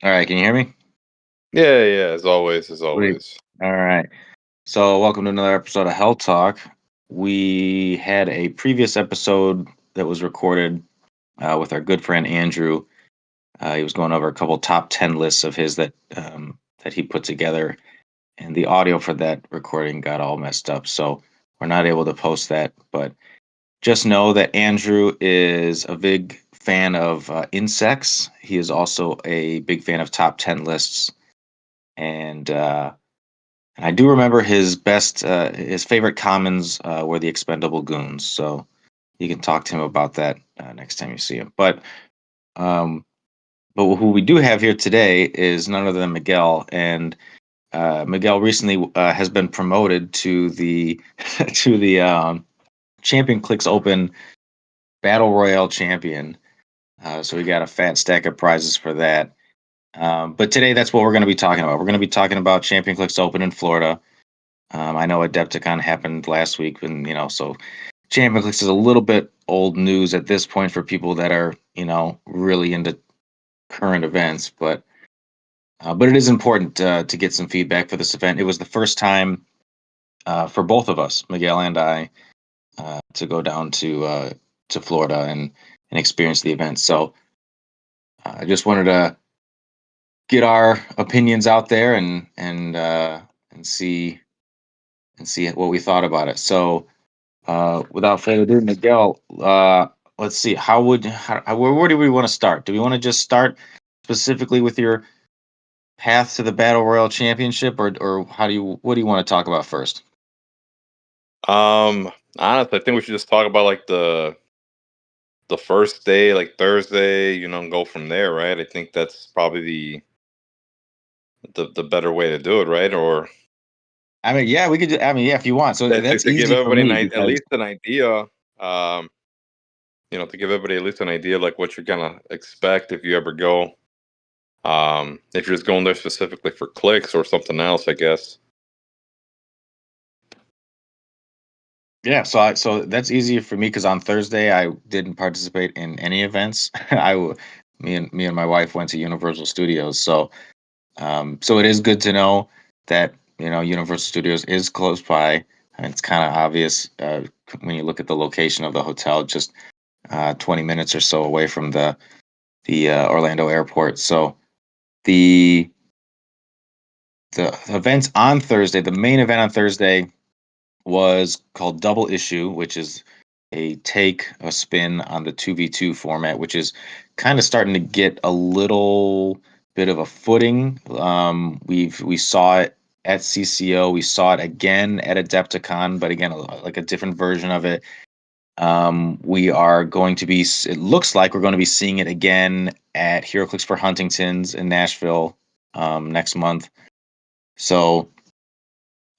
All right, can you hear me? Yeah, yeah, as always, as Sweet. always. All right. So, welcome to another episode of Hel Talk. We had a previous episode that was recorded with our good friend Andrew. He was going over a couple top 10 lists of his that he put together, and the audio for that recording got all messed up. So, we're not able to post that. But just know that Andrew is a big fan of insects. He is also a big fan of top 10 lists. And I do remember his favorite commons were the expendable goons. So you can talk to him about that next time you see him. Um, but who we do have here today is none other than Miguel, and Miguel recently has been promoted to the to the Champion Clicks Open Battle Royale Champion. So we got a fat stack of prizes for that. But today, that's what we're going to be talking about. We're going to be talking about Champion Clicks Open in Florida. I know Adepticon happened last week, and so Champion Clicks is a little bit old news at this point for people that are really into current events, but it is important to get some feedback for this event. It was the first time for both of us, Miguel and I, to go down to Florida and experience the event. So I just wanted to get our opinions out there and see what we thought about it. So without further ado, Miguel, let's see. Where do we want to start? Do we want to just start specifically with your path to the Battle Royale Championship, or what do you want to talk about first? Um, Honestly, I think we should just talk about like the first day, like Thursday, and go from there, right? I think that's probably the better way to do it, right? Or I mean, yeah, we could. I mean, yeah, if you want. So to, that's to give easy for everybody me at because least an idea, um, to give everybody at least an idea like what you're gonna expect if you ever go. If you're just going there specifically for clicks or something else, I guess. yeah, so that's easier for me because on Thursday I didn't participate in any events. Me and my wife went to Universal Studios, so it is good to know that Universal Studios is close by. And it's kind of obvious when you look at the location of the hotel, just 20 minutes or so away from the Orlando airport. So the the events on Thursday, the main event on Thursday was called Double Issue, which is a spin on the 2v2 format, which is kind of starting to get a little bit of a footing. We saw it at CCO, we saw it again at Adepticon, but again, like a different version of it. We are going to be, it looks like we're going to be seeing it again at HeroClix for Huntington's in Nashville next month. So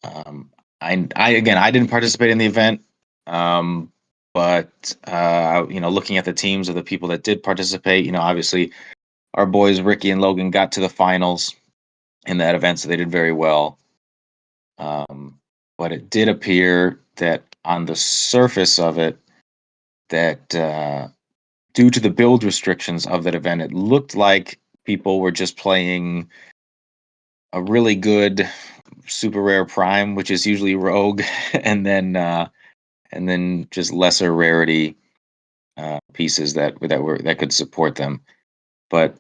um, I didn't participate in the event, um, but looking at the teams of the people that did participate, obviously our boys Ricky and Logan got to the finals in that event, so they did very well. But it did appear that on the surface of it, that due to the build restrictions of that event, it looked like people were just playing a really good super rare prime, which is usually rogue, and then just lesser rarity pieces that could support them. But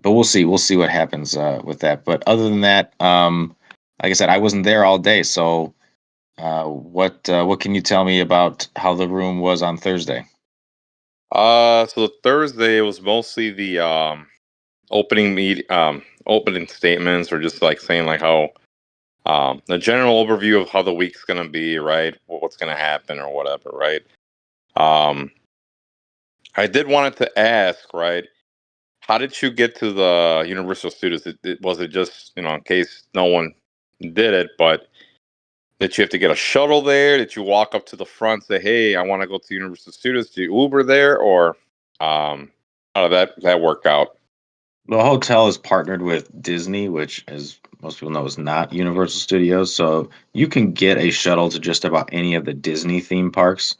we'll see. We'll see what happens with that. But other than that, like I said, I wasn't there all day. So what can you tell me about how the room was on Thursday? So Thursday was mostly the opening statements, or just like saying like how the general overview of how the week's gonna be, right? What's gonna happen or whatever, right? Um, I did wanted to ask, right? How did you get to the Universal Studios? Was it just in case no one did it, but did you have to get a shuttle there? Did you walk up to the front, say, "Hey, I want to go to Universal Studios"? Did you Uber there, or how did that work out? The hotel is partnered with Disney, which, as most people know, is not Universal Studios. So you can get a shuttle to just about any of the Disney theme parks.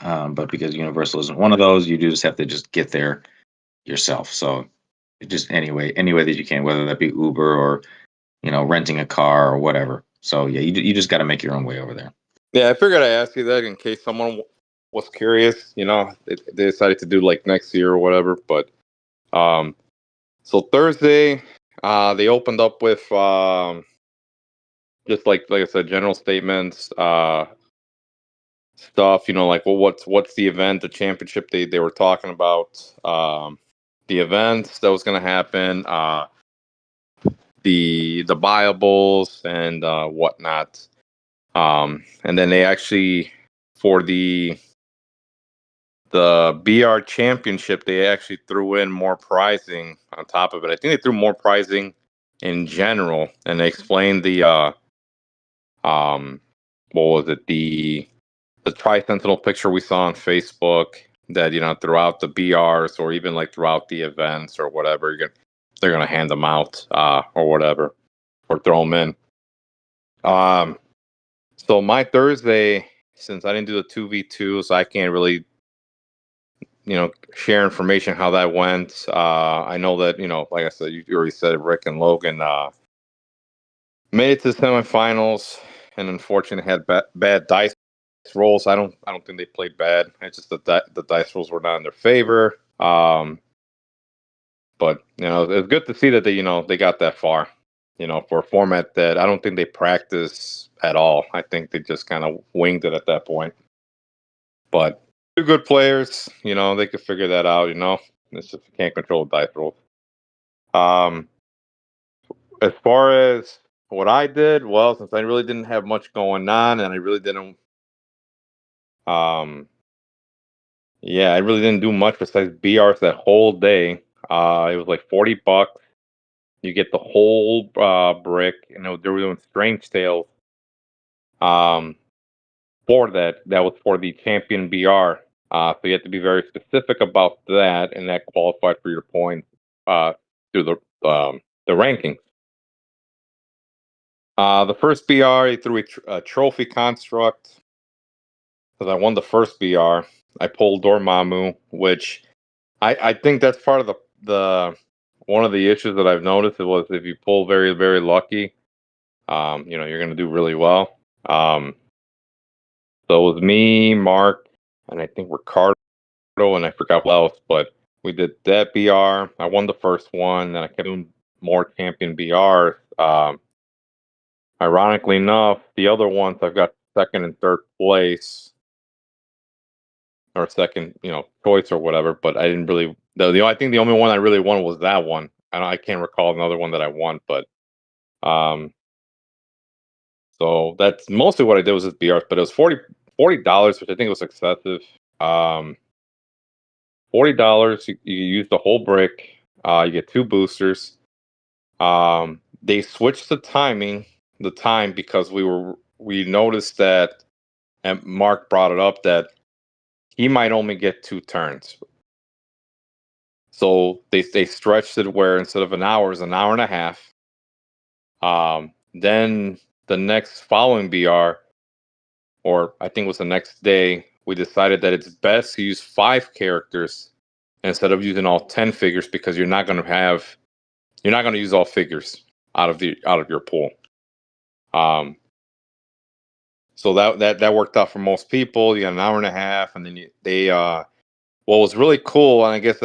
But because Universal isn't one of those, you do just have to just get there yourself. So just any way that you can, whether that be Uber or renting a car or whatever. So yeah, you just got to make your own way over there. Yeah, I figured I'd ask you that in case someone was curious. They decided to do like next year or whatever. But so Thursday, they opened up with just like I said, general statements, stuff. Like what's the event, the championship they were talking about, the events that was going to happen, the buyables and whatnot. And then they actually for the BR championship, they actually threw in more pricing on top of it. I think they threw more pricing in general, and they explained the what was it, the tri-sentinel picture we saw on Facebook, that throughout the BRs or even like throughout the events or whatever, they're gonna hand them out or whatever, or throw them in. So my Thursday, since I didn't do the 2v2, so I can't really share information how that went. I know that like I said, you already said Rick and Logan made it to the semifinals, and unfortunately had bad dice rolls. I don't think they played bad. It's just that the dice rolls were not in their favor. But it's good to see that they got that far. For a format that I don't think they practice at all. I think they just kind of winged it at that point. But two good players, they could figure that out. It's just you can't control the dice rolls. As far as what I did, well, since I really didn't have much going on, and I really didn't, yeah, I really didn't do much besides BRs that whole day. It was like $40. You get the whole brick. They were doing Strange Tales. For that was for the champion BR. So you have to be very specific about that, and that qualified for your points through the rankings. The first BR, he threw a trophy construct because I won the first BR. I pulled Dormammu, which I think that's part of the one of the issues that I've noticed. It was if you pull very, very lucky, you're going to do really well. So it was me, Mark, and I think Ricardo, and I forgot what else, but we did that BR. I won the first one, and I kept doing more champion BRs. Ironically enough, the other ones I've got second and third place, or second, choice or whatever. But I didn't really. I think the only one I really won was that one. I can't recall another one that I won, but so that's mostly what I did was just BRs. But it was $40, which I think was excessive. $40, you use the whole brick. You get 2 boosters. They switched the time because we noticed that, and Mark brought it up, that he might only get 2 turns. So they stretched it where instead of an hour is an hour and a half. Then the next following BR, or I think it was the next day, we decided that it's best to use 5 characters instead of using all 10 figures, because you're not going to use all figures out of your pool. So that worked out for most people. You got an hour and a half, and then they what was really cool, and I guess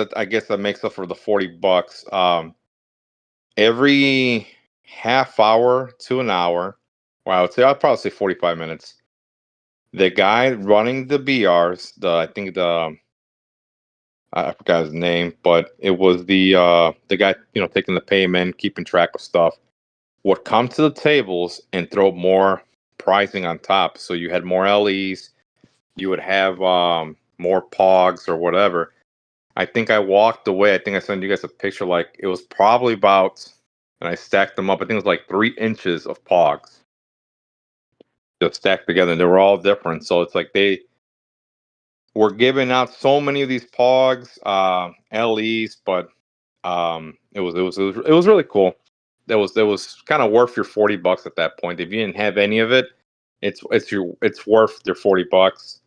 that makes up for the $40. Every half hour to an hour, or I'd probably say 45 minutes. The guy running the BRs, I forgot his name, but it was the guy taking the payment, keeping track of stuff, would come to the tables and throw more pricing on top. So you had more LEs, you would have more POGs or whatever. I think I walked away. I think I sent you guys a picture. Like it was probably about, and I stacked them up. I think it was like 3 inches of POGs just stacked together, and they were all different. So it's like they were giving out so many of these POGs, LEs, but it was really cool. That was kind of worth your $40 at that point. If you didn't have any of it, it's worth your $40.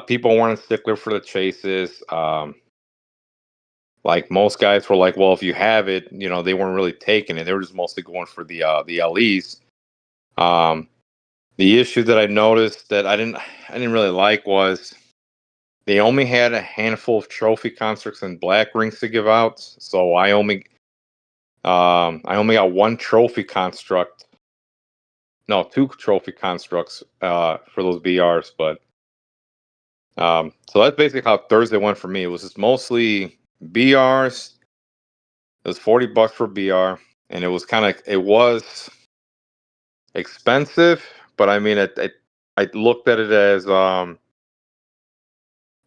People weren't a stickler for the chases. like most guys were like, well, if you have it, they weren't really taking it. They were just mostly going for the LEs. The issue that I noticed that I didn't really like was they only had a handful of trophy constructs and black rings to give out. So I only got one trophy construct. No, two trophy constructs for those BRs, but so that's basically how Thursday went for me. It was just mostly BRs. It was $40 for BR, and it was expensive, but I mean, I looked at it as I'm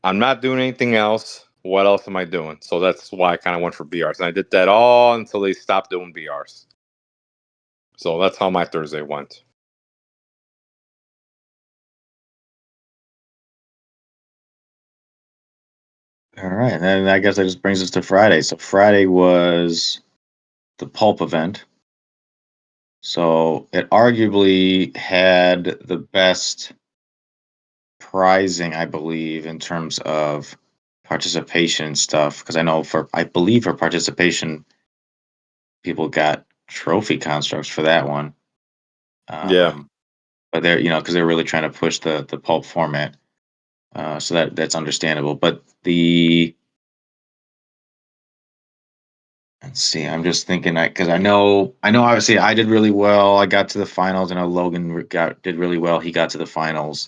not doing anything else. What else am I doing? So that's why I kind of went for BRs, and I did that all until they stopped doing BRs. So that's how my Thursday went. All right, and I guess that just brings us to Friday. So Friday was the pulp event. So it arguably had the best prizing, I believe, in terms of participation stuff. Because I believe for participation, people got trophy constructs for that one. Yeah. But because they're really trying to push the pulp format. So that's understandable. But let's see, I'm just thinking because I know obviously I did really well. I got to the finals. I know Logan did really well. He got to the finals.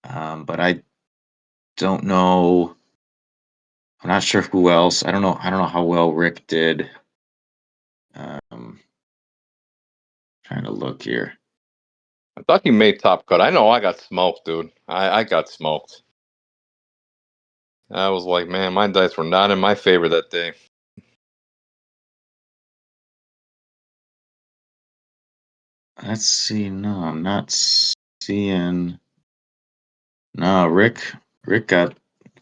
But I don't know. I'm not sure who else. I don't know how well Rick did. Trying to look here. I thought he made top cut. I know I got smoked, dude. I got smoked. I was like, man, my dice were not in my favor that day. Let's see. No, I'm not seeing. No, Rick got.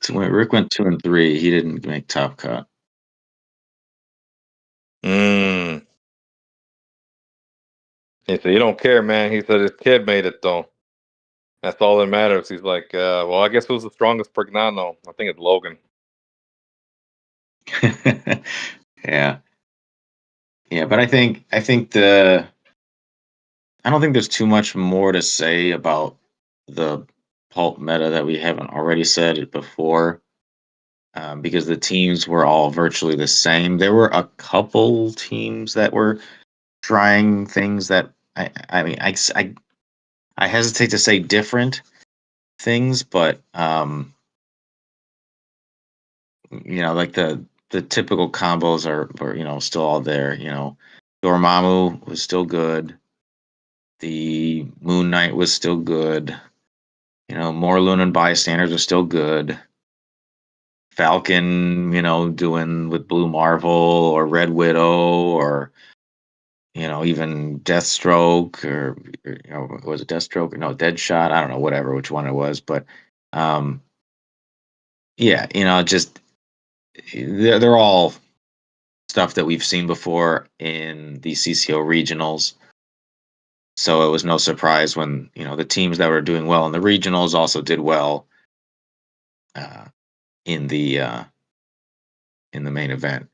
Rick went 2-3. He didn't make top cut. He said, you don't care, man. He said his kid made it, though. That's all that matters. He's like, well, I guess who's the strongest Pregnano? I think it's Logan. Yeah. Yeah, but I don't think there's too much more to say about the pulp meta that we haven't already said it before, because the teams were all virtually the same. There were a couple teams that were trying things that I mean I hesitate to say different things, but like the typical combos are still all there. Dormammu was still good. The Moon Knight was still good. Morlun and Bystanders are still good. Falcon, doing with Blue Marvel or Red Widow or even Deathstroke or was it Deathstroke? No, Deadshot. I don't know, whatever, which one it was, but um, yeah, just they're all stuff that we've seen before in the CCO regionals. So it was no surprise when the teams that were doing well in the regionals also did well uh, in the main event.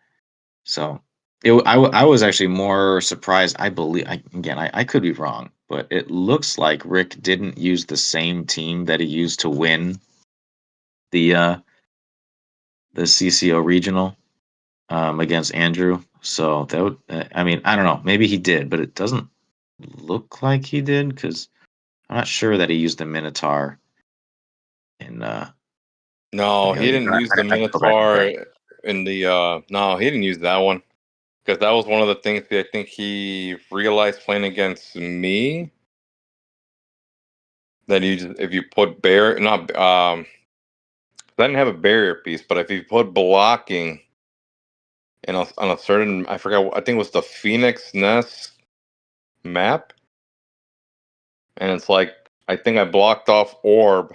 So I was actually more surprised. I believe I could be wrong, but it looks like Rick didn't use the same team that he used to win the CCO regional against Andrew. So that would, I mean, I don't know. Maybe he did, but it doesn't look like he did because I'm not sure that he used the Minotaur in. No, he didn't use the I go back and Minotaur check. in the. No, he didn't use that one because that was one of the things that I think he realized playing against me. That if you put not I didn't have a barrier piece, but if you put blocking on a certain, I forgot, I think it was the Phoenix Nest map, and it's like I think I blocked off orb.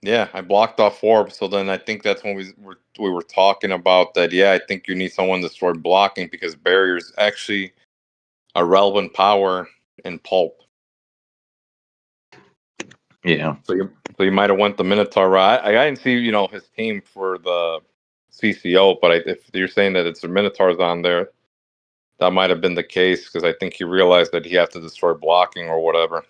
Yeah, I blocked off orb. So then I think that's when we were talking about that. Yeah, I think you need someone to start blocking because barrier is actually a relevant power in pulp. Yeah. So you might have went the Minotaur route. I didn't see his team for the CCO, but if you're saying that it's the Minotaurs on there, that might have been the case because I think he realized that he had to destroy blocking or whatever.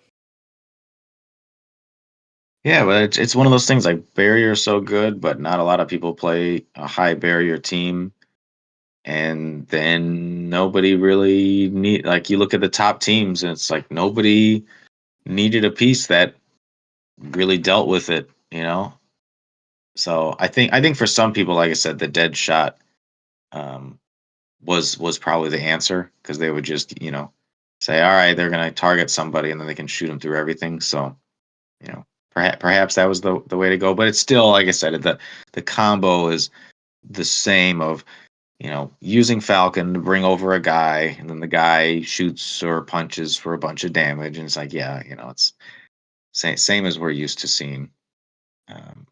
Yeah, but it's one of those things like barrier is so good, but not a lot of people play a high barrier team. And then nobody really need like you look at the top teams and it's like nobody needed a piece that really dealt with it. So I think for some people, like I said, the dead shot um was probably the answer because they would just say, all right, they're gonna target somebody and then they can shoot them through everything. So perhaps that was the way to go. But it's still, like I said, the combo is the same of using Falcon to bring over a guy, and then the guy shoots or punches for a bunch of damage, and it's like, yeah, it's same as we're used to seeing. Um,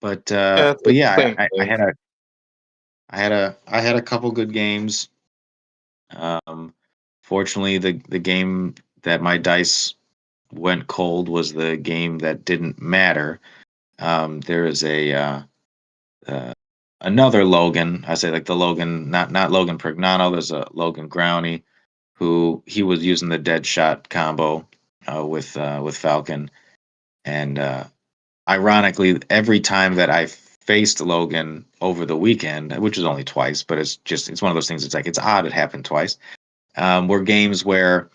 but Yeah, uh, it's but the yeah, same I thing. had a couple good games. Um, Fortunately, the game that my dice went cold was the game that didn't matter. There is uh, another Logan. I say like the Logan, not Logan Prignano. There's a Logan Growney who he was using the dead shot combo with Falcon, and ironically, every time that I faced Logan over the weekend, which is only twice, but it's one of those things. It's like it's odd it happened twice. Were games where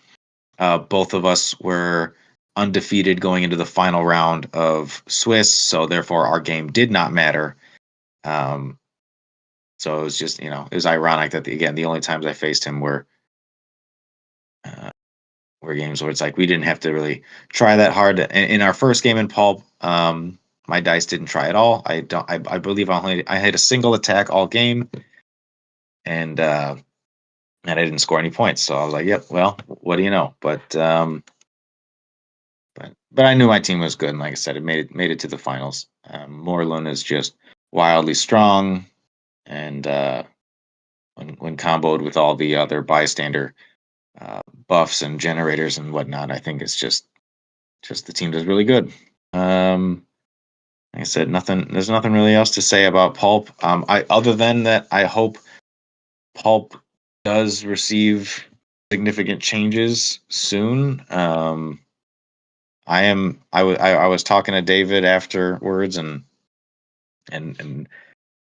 both of us were undefeated going into the final round of Swiss, so therefore our game did not matter. Um, so it was just it was ironic that again the only times I faced him uh, were games where it's like we didn't have to really try that hard. In our first game in Pulp, my dice didn't try at all. I don't. I believe I had a single attack all game, and I didn't score any points. So I was like, "Yep. Well, what do you know?" But I knew my team was good, and like I said, it made it to the finals. Moreland is just wildly strong, and when comboed with all the other bystander buffs and generators and whatnot, I think it's just the team does really good. Um, like I said, nothing. There's nothing really else to say about Pulp. I other than that, I hope Pulp does receive significant changes soon. I was talking to David afterwards, and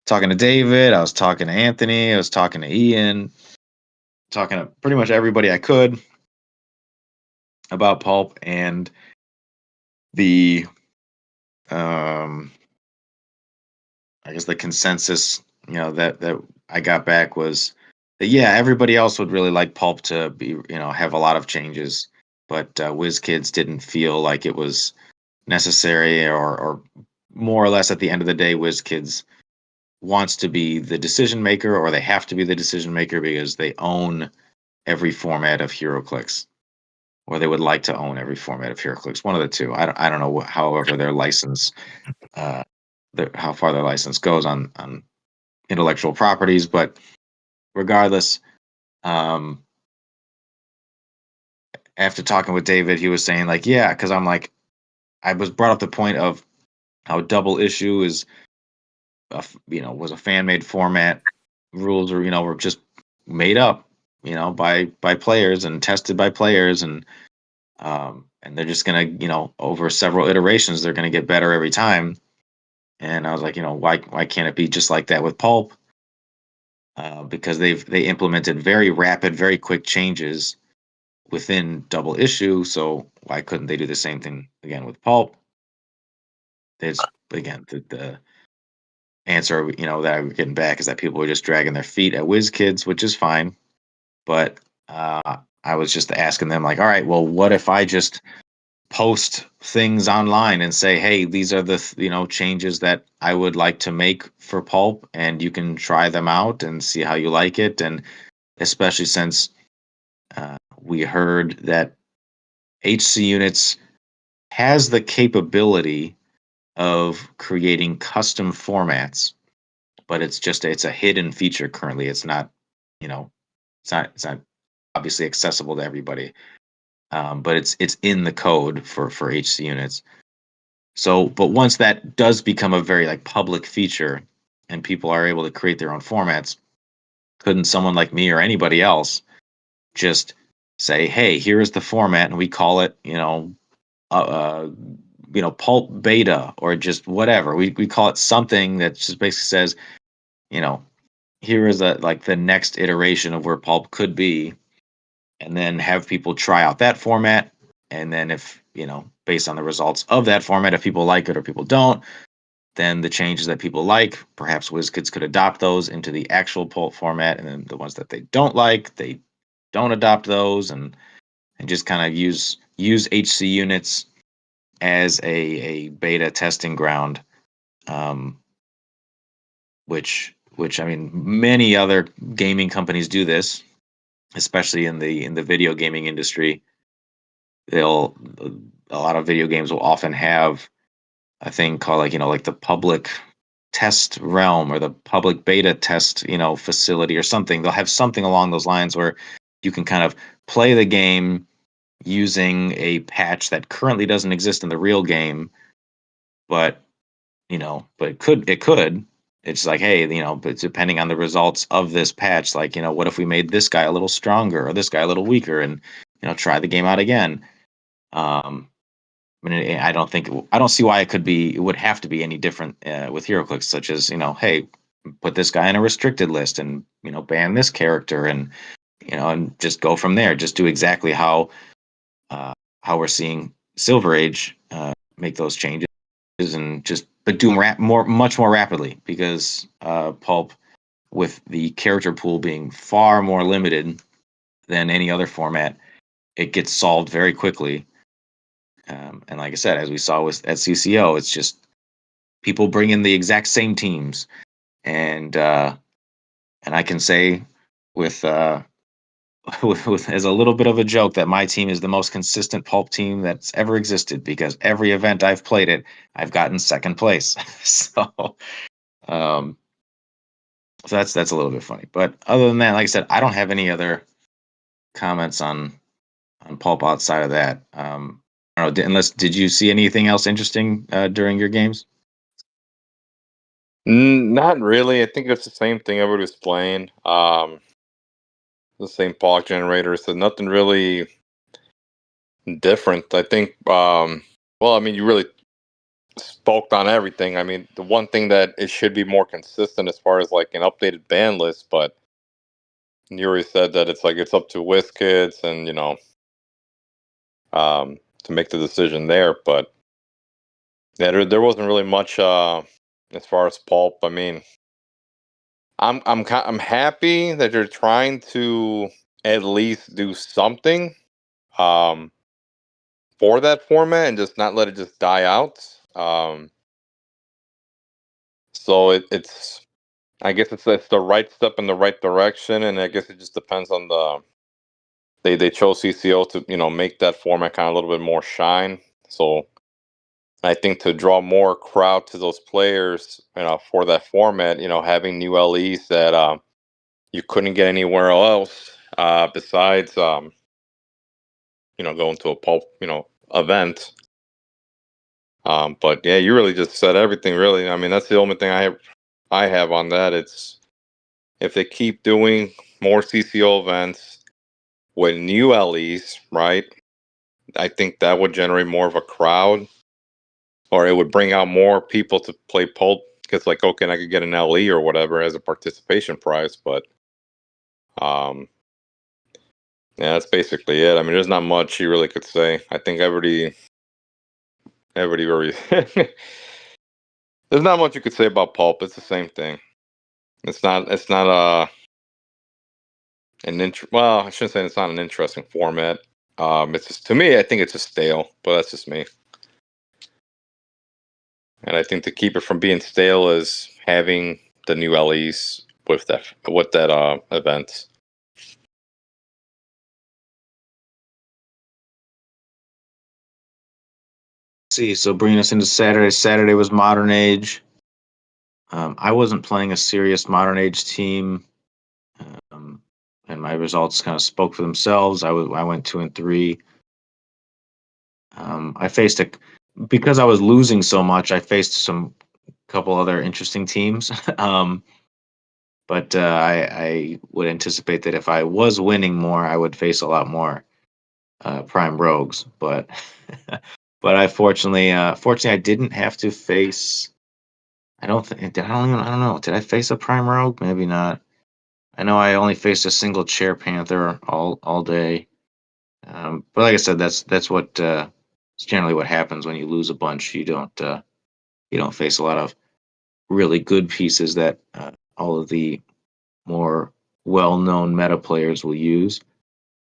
talking to David. I was talking to Anthony. I was talking to Ian. Talking to pretty much everybody I could about Pulp, and the um I guess the consensus, that I got back was that yeah, everybody else would really like Pulp to be, have a lot of changes, but WizKids didn't feel like it was necessary, or more or less at the end of the day, WizKids wants to be the decision maker, or they have to be the decision maker because they own every format of HeroClix, or they would like to own every format of HeroClix. One of the two. I don't know. However, their license, uh, how far their license goes on intellectual properties, but regardless, um, after talking with David, he was saying like, yeah, because I'm like, I was brought up the point of how double issue is, was a fan made format. Rules were just made up, by players and tested by players, and they're just gonna, over several iterations, they're gonna get better every time. And I was like, why can't it be just like that with Pulp? Because they implemented very rapid, very quick changes within double issue. So why couldn't they do the same thing again with Pulp? There's again the answer that I'm getting back is that people were just dragging their feet at WizKids, which is fine. But I was just asking them like, all right, well, what if I just post things online and say, hey, these are the changes that I would like to make for Pulp, and you can try them out and see how you like it. And especially since we heard that HC Units has the capability of creating custom formats, but it's a hidden feature currently. It's not, you know, it's not obviously accessible to everybody. but it's in the code for HC units. So, but once that does become a very like public feature, and people are able to create their own formats, couldn't someone like me or anybody else just say, "Hey, here is the format," and we call it, uh, uh, pulp beta or just whatever. We call it something that just basically says, you know, here is the next iteration of where pulp could be, and then have people try out that format, and then if based on the results of that format, if people like it or people don't, then the changes that people like, perhaps WizKids could adopt those into the actual pulp format, and then the ones that they don't like, they don't adopt those, and just kind of use HC units as a beta testing ground, um, which I mean, many other gaming companies do this, especially in the video gaming industry. They'll A lot of video games will often have a thing called like the public test realm or the public beta test facility or something. They'll have something along those lines where you can kind of play the game using a patch that currently doesn't exist in the real game, but but it could. It's like, hey, but depending on the results of this patch, like, what if we made this guy a little stronger or this guy a little weaker, and try the game out again. I mean, I don't see why it would have to be any different with HeroClix, such as, hey, put this guy in a restricted list and, ban this character, and just go from there. Just do exactly how we're seeing Silver Age make those changes, and but do them much more rapidly, because Pulp, with the character pool being far more limited than any other format, it gets solved very quickly. And like I said, as we saw at CCO, it's just people bring in the exact same teams, and I can say with with as a little bit of a joke that my team is the most consistent pulp team that's ever existed, because every event I've played it, I've gotten second place. Um, so that's a little bit funny. But other than that, like I said, I don't have any other comments on pulp outside of that. I don't know, unless did you see anything else interesting during your games? Not really. I think it's the same thing everybody was playing. The same block generator, so nothing really different. I think. Well, I mean, you really spoke on everything. I mean, the one thing that it should be more consistent as far as like an updated ban list, but you already said that it's like it's up to WizKids and to make the decision there. But yeah, there wasn't really much as far as pulp. I mean, I'm happy that you're trying to at least do something um, for that format and just not let it just die out. So it's I guess it's the right step in the right direction, and I guess it just depends on they chose CCO to make that format kind of a little bit more shine. So I think to draw more crowd to those players, for that format, having new LEs that you couldn't get anywhere else besides going to a pulp event. But yeah, you really just said everything. Really, I mean, that's the only thing I have on that. It's if they keep doing more CCO events with new LEs, right? I think that would generate more of a crowd, or it would bring out more people to play pulp. Because like, okay, I could get an LE or whatever as a participation prize, but um, yeah, that's basically it. I mean, there's not much you really could say. I think everybody very. There's not much you could say about pulp. It's the same thing. It's not well, I shouldn't say it's not an interesting format. It's just, to me, I think it's just stale, but that's just me. And I think to keep it from being stale is having the new LEs with that event. See, so bringing us into Saturday. Saturday was Modern Age. I wasn't playing a serious Modern Age team, um, and my results kind of spoke for themselves. I went 2-3. I faced because I was losing so much. I faced some couple other interesting teams. But I would anticipate that if I was winning more, I would face a lot more prime rogues. But but fortunately, I didn't have to face. I don't think. I don't know. Did I face a prime rogue? Maybe not. I know I only faced a single chair panther all day. But like I said, that's what it's generally what happens when you lose a bunch. You don't face a lot of really good pieces that all of the more well-known meta players will use.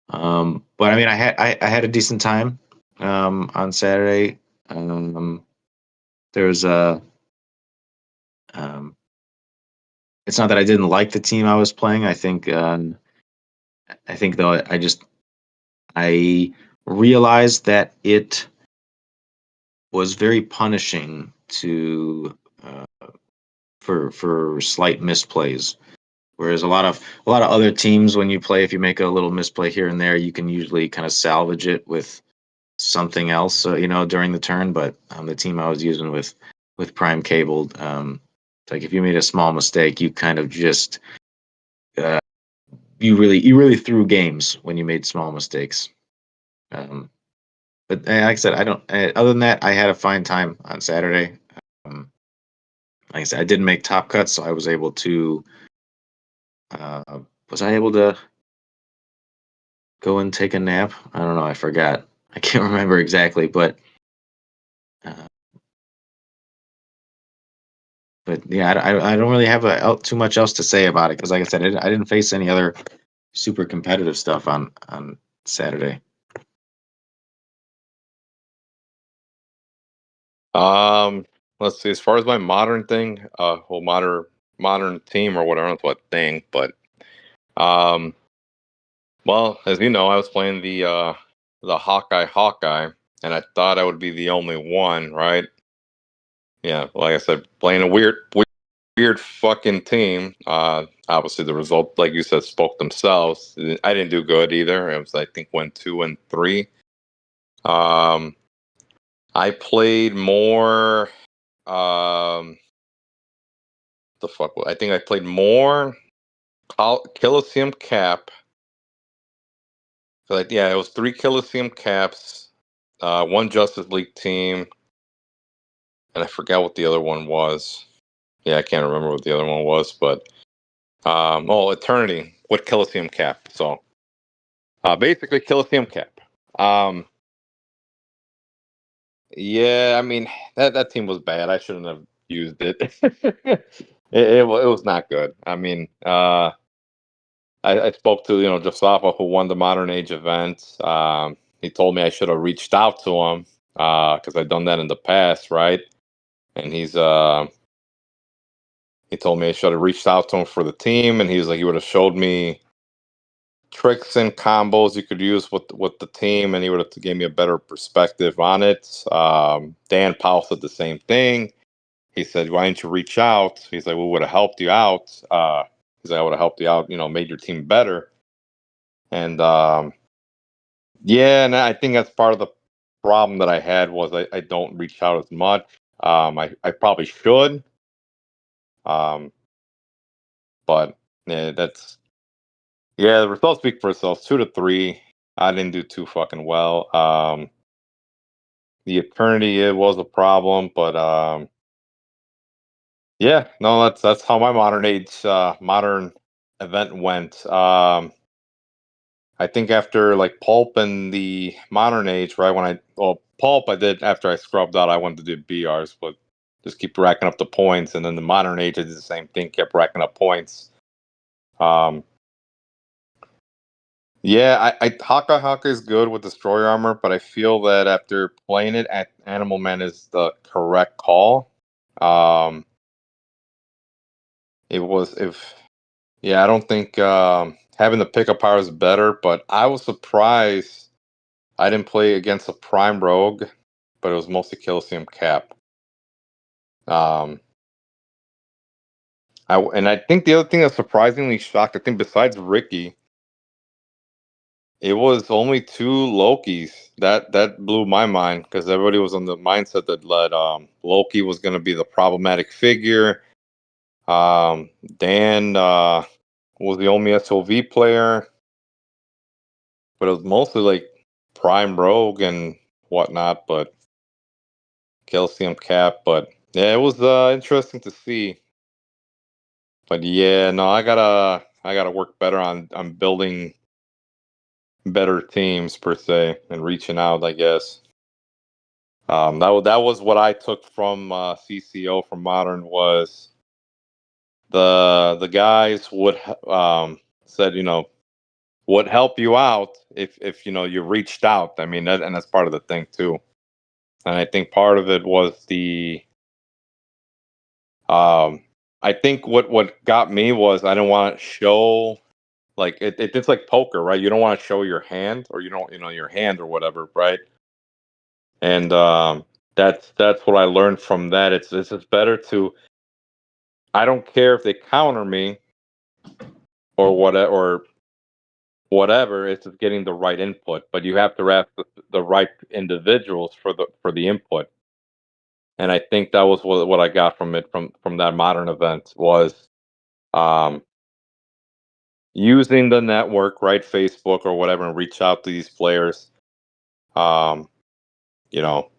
But I mean, I had a decent time on Saturday. There's a um, it's not that I didn't like the team I was playing. I think though I realized that it was very punishing to for slight misplays. Whereas a lot of other teams, when you play, if you make a little misplay here and there, you can usually kind of salvage it with something else, during the turn. But the team I was using with Prime Cabled, like if you made a small mistake, you kind of just uh, you really threw games when you made small mistakes. Um, but like I said, I don't. Other than that, I had a fine time on Saturday. Um, like I said, I didn't make top cuts, so I was able to. Uh, was I able to go and take a nap? I don't know. I forgot. I can't remember exactly, uh, but yeah, I don't really have too much else to say about it because, like I said, I didn't face any other super competitive stuff on Saturday. Um, let's see. As far as my modern thing, whole modern team or whatever, I don't know what thing, but um, well, as you know, I was playing the Hawkeye, and I thought I would be the only one, right? Yeah, like I said, playing a weird fucking team. Obviously the result, like you said, spoke themselves. I didn't do good either. It was, I think, went 2-3. Um, I played more. Um, the fuck? I think I played more Coliseum Cap. Like, yeah, it was 3 Coliseum Caps, one Justice League team, and I forgot what the other one was. Yeah, I can't remember what the other one was, but Eternity with Coliseum Cap. So basically Coliseum Cap. Um, yeah, I mean that team was bad. I shouldn't have used it. It was not good. I mean, I spoke to Josapa, who won the Modern Age event. He told me I should have reached out to him because I've done that in the past, right? And he told me I should have reached out to him for the team, and he was like, he would have showed me tricks and combos you could use with the team, and he would have gave me a better perspective on it. Dan Powell said the same thing. He said, "Why didn't you reach out?" He's like, "We would have helped you out." He's like, "I would have helped you out, made your team better." And yeah, and I think that's part of the problem that I had was I don't reach out as much. I probably should, um, but that's yeah. The results speak for itself. 2-3. I didn't do too fucking well. The Eternity, it was a problem, but yeah, no, that's how my modern event went. I think after like Pulp and the Modern Age, right? Pulp I did after I scrubbed out, I wanted to do BRs, but just keep racking up the points, and then the Modern Age I did the same thing, kept racking up points. Um, yeah, I Haka is good with Destroyer Armor, but I feel that after playing it, at Animal Man is the correct call. Um, it was if Yeah, I don't think having the pickup power is better, but I was surprised I didn't play against a Prime Rogue, but it was mostly Coliseum Cap. Um, and I think the other thing that surprisingly shocked, I think besides Ricky, It was only 2 Lokis. That blew my mind because everybody was on the mindset that Loki was going to be the problematic figure. Dan was the only SOV player, but it was mostly like Prime Rogue and whatnot. But Calcium Cap. But yeah, it was interesting to see. But yeah, no, I gotta work better on building better teams per se and reaching out, I guess. That was what I took from CCO from Modern was the guys would said would help you out if you reached out. I mean and that's part of the thing too. And I think part of it was the I think what got me was I didn't want to show like it's like poker, right? You don't want to show your hand or you don't your hand or whatever, right? And that's what I learned from that. It's just better to I don't care if they counter me or whatever. It's just getting the right input, but you have to have the right individuals for the input. And I think that was what I got from it from that Modern event was um, using the network, right, Facebook or whatever, and reach out to these players. Um, you know,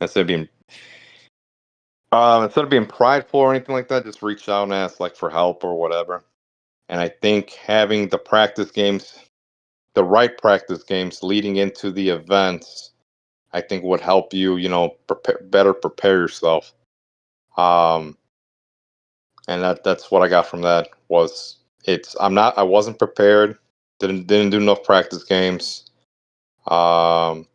instead of being prideful or anything like that, just reach out and ask like for help or whatever. And I think having the right practice games leading into the events, I think would help you, better prepare yourself. Um, and that's what I got from that was I wasn't prepared, didn't do enough practice games. Um,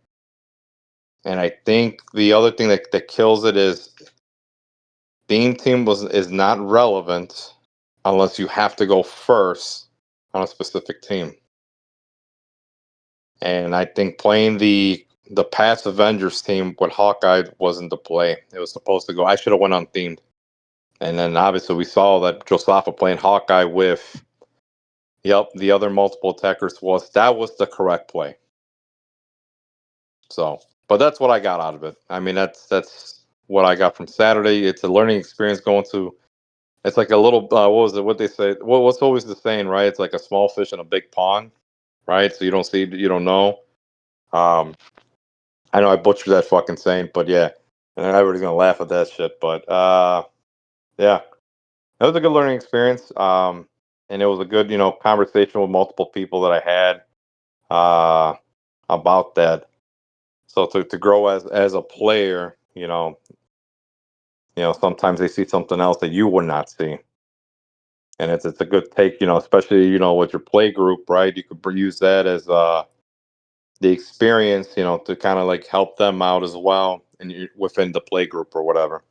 and I think the other thing that kills it is theme team is not relevant unless you have to go first on a specific team. And I think playing the past Avengers team with Hawkeye wasn't the play. It was supposed to go. I should have went unthemed. And then obviously we saw that Josafa playing Hawkeye with the other multiple attackers was the correct play. So, but that's what I got out of it. I mean, that's what I got from Saturday. It's a learning experience going to. It's like a little. What was it? What they say? What's always the saying, right? It's like a small fish in a big pond, right? So you don't see, you don't know. Um, I know I butchered that fucking saying, but yeah, and everybody's gonna laugh at that shit. But yeah, it was a good learning experience. And it was a good, conversation with multiple people that I had about that. So to grow as a player, sometimes they see something else that you would not see, and it's a good take, especially with your play group, right? You could use that as the experience, to kind of like help them out as well, and within the play group or whatever.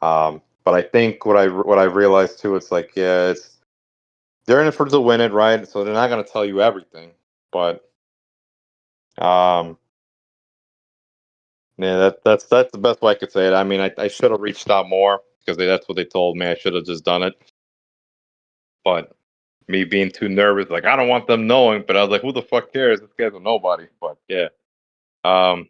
But I think what I realized too, it's like yeah, they're in it for to win it, right? So they're not going to tell you everything, but um, yeah, that's the best way I could say it. I mean, I should have reached out more because that's what they told me. I should have just done it, but me being too nervous, like I don't want them knowing. But I was like, who the fuck cares? This guy's a nobody. But yeah, um,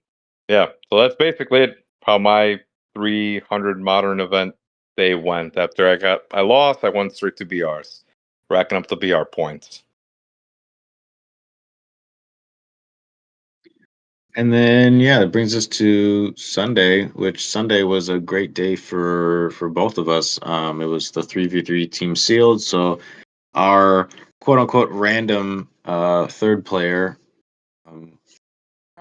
yeah. So that's basically it. How my 300 modern event day went. After I lost, I went straight to BRs, racking up the BR points. And then yeah, it brings us to Sunday, which Sunday was a great day for both of us. It was the 3v3 team sealed, so our quote unquote random third player, um,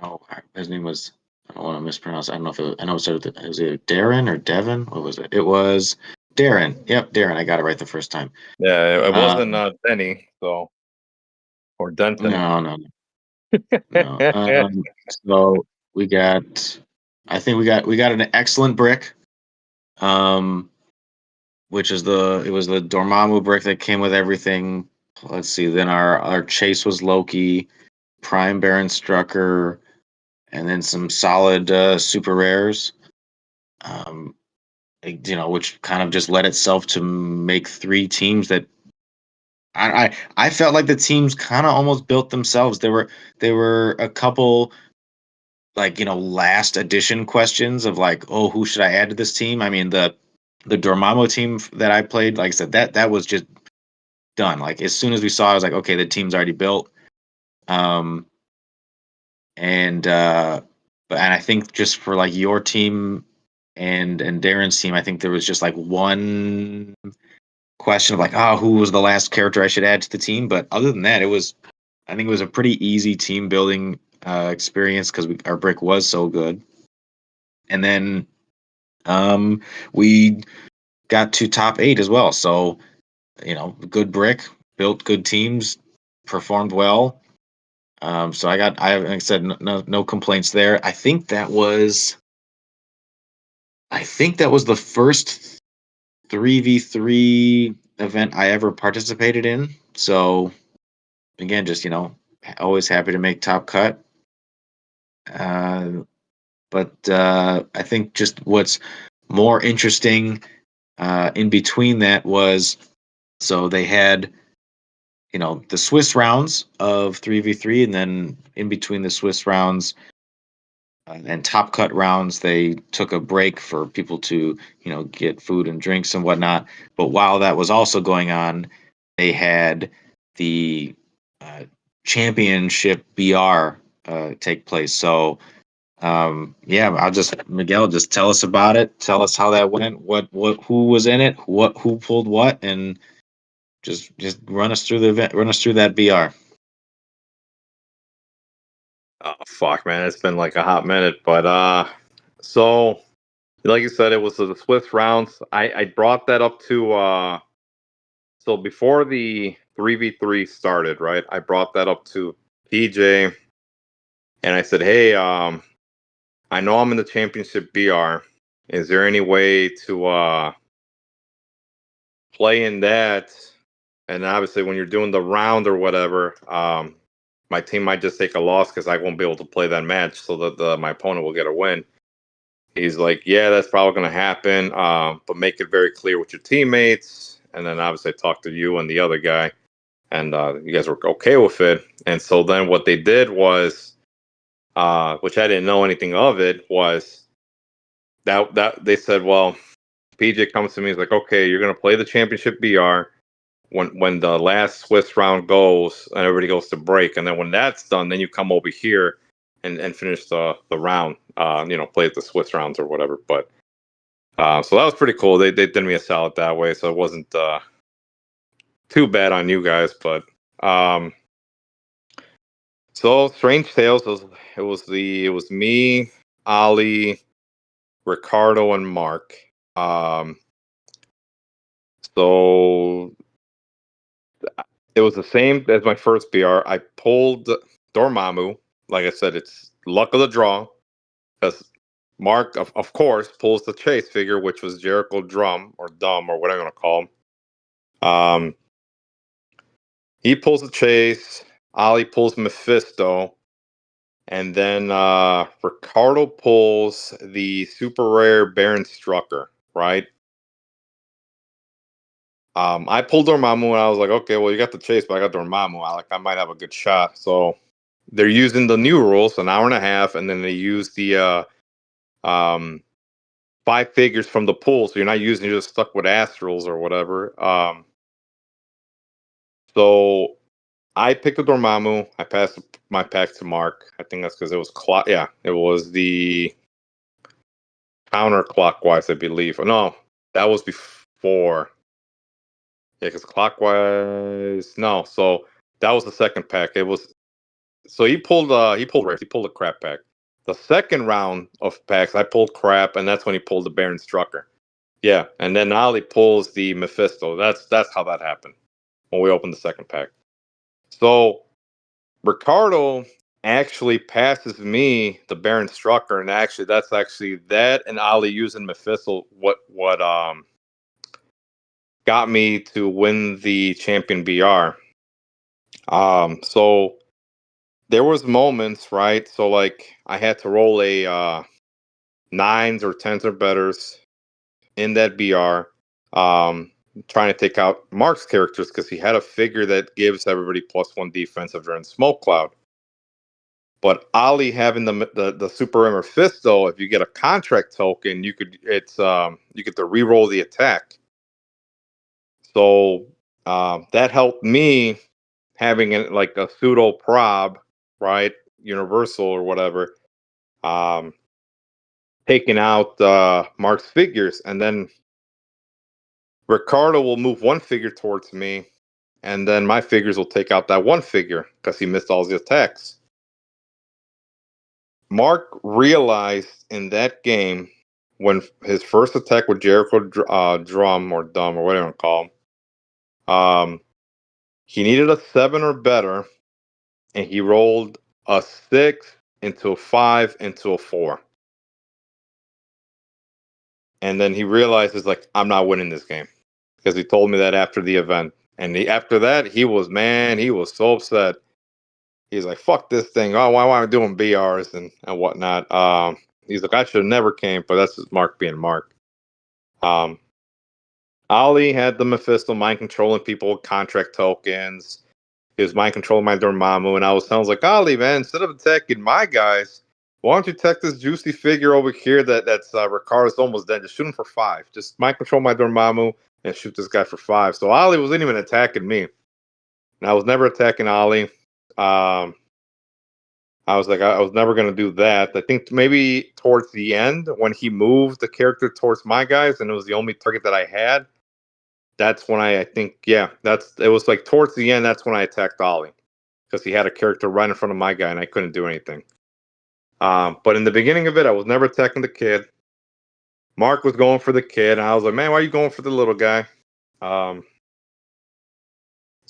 oh, his name was, I don't want to mispronounce. I don't know if I know it was either Darren or Devin. What was it? It was Darren. Yep, Darren. I got it right the first time. Yeah, it wasn't Um, Denny, so or Denton. no, no, no. So we got, I think we got an excellent brick, um, which is it was the Dormammu brick that came with everything. Let's see. Then our chase was Loki, Prime Baron Strucker, and then some solid super rares. Um, which kind of just led itself to make three teams that I felt like the teams kind of almost built themselves. There were a couple like last edition questions of like, oh, who should I add to this team? I mean the Dormammu team that I played, like I said, that was just done. Like as soon as we saw it, I was like, okay, the team's already built. Um and I think just for like your team and Darren's team, I think there was just like one question of like, oh, who was the last character I should add to the team? But other than that, I think it was a pretty easy team building experience because our brick was so good. And then we got to top 8 as well. So, good brick, built good teams, performed well. So like I said, no complaints there. I think that was the first 3v3 event I ever participated in. So again, just always happy to make top cut. But I think just what's more interesting in between that was, so they had the Swiss rounds of 3v3, and then in between the Swiss rounds and top cut rounds, they took a break for people to get food and drinks and whatnot. But while that was also going on, they had the uh, championship BR take place. So yeah, Miguel, just tell us about it. Tell us how that went. Who was in it? Who pulled what, and just run us through the event. Run us through that BR. Oh fuck, man, it's been like a hot minute, but so like you said, it was the Swiss rounds. I brought that up to so before the 3v3 started, right? I brought that up to PJ, and I said, hey, I know I'm in the championship BR. Is there any way to play in that? And obviously, when you're doing the round or whatever, my team might just take a loss because I won't be able to play that match, so that my opponent will get a win. He's like, yeah, that's probably going to happen, but make it very clear with your teammates. And then obviously I talked to you and the other guy, and you guys were okay with it. And so then what they did was, which I didn't know anything of it, was that they said, well, PJ comes to me, he's like, okay, you're going to play the championship BR. When the last Swiss round goes and everybody goes to break, and then when that's done, then you come over here and finish the round. Play the Swiss rounds or whatever. But so that was pretty cool. They did me a solid that way, so it wasn't too bad on you guys. But so Strange Tales it was me, Ali, Ricardo, and Mark. So it was the same as my first BR. I pulled Dormammu. Like I said, it's luck of the draw because Mark, of course, pulls the chase figure, which was Jericho Drum or Dumb or whatever I'm going to call him. He pulls the chase. Ali pulls Mephisto. And then Ricardo pulls the super rare Baron Strucker, right? I pulled Dormammu and I was like, okay, well, you got the chase, but I got Dormammu. I might have a good shot. So they're using the new rules, an hour and a half, and then they use the 5 figures from the pool. So you're just stuck with astrals or whatever. So I picked a Dormammu. I passed my pack to Mark. I think that's because it was it was the counterclockwise, I believe. No, that was before. Yeah, because clockwise. No, so that was the second pack. It was so he pulled a crap pack. The second round of packs, I pulled crap, and that's when he pulled the Baron Strucker. Yeah, and then Ali pulls the Mephisto. That's how that happened when we opened the second pack. So Ricardo actually passes me the Baron Strucker, and that's actually that and Ali using Mephisto what got me to win the champion BR. So there was moments, right? So like I had to roll a 9s or 10s or betters in that BR. trying to take out Mark's characters because he had a figure that gives everybody +1 defense if they're in smoke cloud. But Ali having the Super Mephisto, if you get a contract token, you get to reroll the attack. So that helped me having like a pseudo prob, right? Universal or whatever, taking out Mark's figures, and then Ricardo will move one figure towards me, and then my figures will take out that one figure because he missed all the attacks. Mark realized in that game when his first attack with Jericho Drum or Dumb or whatever you call him, he needed a 7 or better, and he rolled a 6 into a 5 into a 4. And then he realizes, like, I'm not winning this game because he told me that after the event. And after that, he was so upset. He's like, fuck this thing. Oh, why am I doing BRs and whatnot? He's like, I should have never came, but that's just Mark being Mark. Ali had the Mephisto mind controlling people with contract tokens. He was mind controlling my Dormammu, and I was like, Ali, man, instead of attacking my guys, why don't you attack this juicy figure over here that's Ricardo's almost dead? Just shoot him for 5. Just mind control my Dormammu and shoot this guy for 5. So Ali wasn't even attacking me. And I was never attacking Ali. I was like, I was never going to do that. I think maybe towards the end, when he moved the character towards my guys, and it was the only target that I had, that's when I think, yeah, it was like towards the end, that's when I attacked Ollie. Because he had a character right in front of my guy, and I couldn't do anything. But in the beginning of it, I was never attacking the kid. Mark was going for the kid, and I was like, man, why are you going for the little guy? So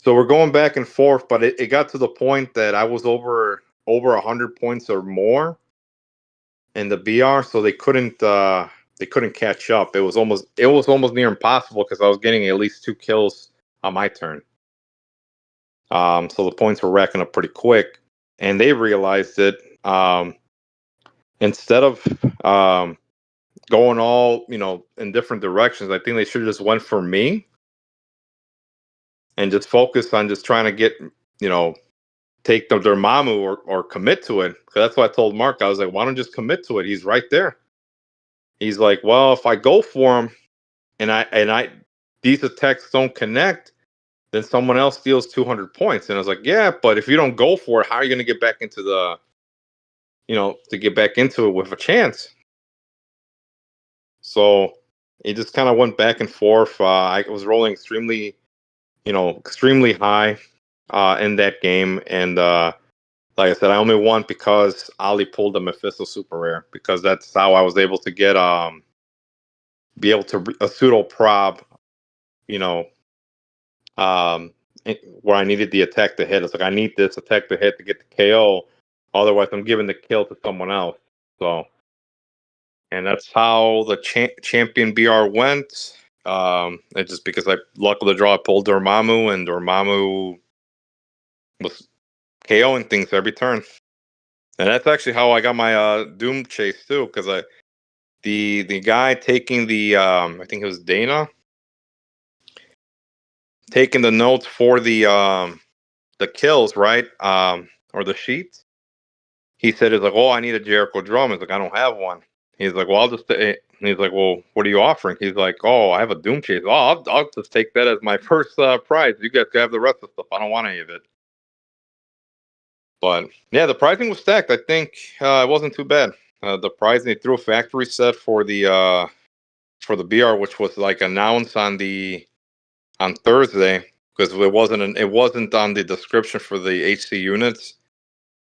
we're going back and forth, but it got to the point that I was over 100 points or more in the BR, so they couldn't catch up. It was almost near impossible because I was getting at least 2 kills on my turn. So the points were racking up pretty quick, and they realized it. Instead of going all in different directions, I think they should have just went for me and just focused on just trying to get take their Dormammu or commit to it. Because that's what I told Mark. I was like, why don't you just commit to it? He's right there. He's like, well, if I go for him and I these attacks don't connect, then someone else steals 200 points. And I was like, yeah, but if you don't go for it, how are you going to get back into the to get back into it with a chance? So it just kind of went back and forth. I was rolling extremely high in that game, and like I said, I only won because Ali pulled a Mephisto super rare, because that's how I was able to get a pseudo prob, where I needed the attack to hit. It's like, I need this attack to hit to get the KO, otherwise I'm giving the kill to someone else. So, and that's how the champion BR went. It's just because luck of the draw, I pulled Dormammu, and Dormammu was KOing things every turn. And that's actually how I got my Doom chase too, because the guy taking the I think it was Dana taking the notes for the kills, right? Or the sheets. He said, "It's like, oh, I need a Jericho drum." He's like, "I don't have one." He's like, "Well, I'll just." He's like, "Well, what are you offering?" He's like, "Oh, I have a Doom chase. Oh, I'll just take that as my first prize. You guys can have the rest of the stuff. I don't want any of it." But yeah, the pricing was stacked. I think it wasn't too bad. The pricing, they threw a factory set for the BR, which was like announced on Thursday, because it wasn't on the description for the HC units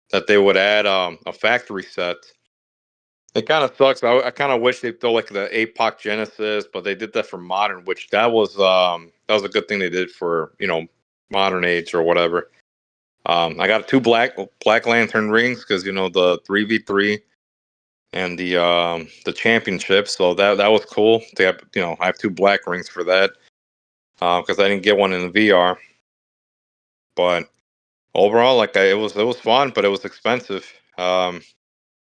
that they would add a factory set. It kind of sucks. I kind of wish they'd throw like the APOC Genesis, but they did that for Modern, which that was a good thing they did for Modern Age or whatever. I got 2 Black Lantern rings because the 3v3 and the championship, so that was cool. They have I have 2 black rings for that because I didn't get one in the VR. But overall, like it was fun, but it was expensive.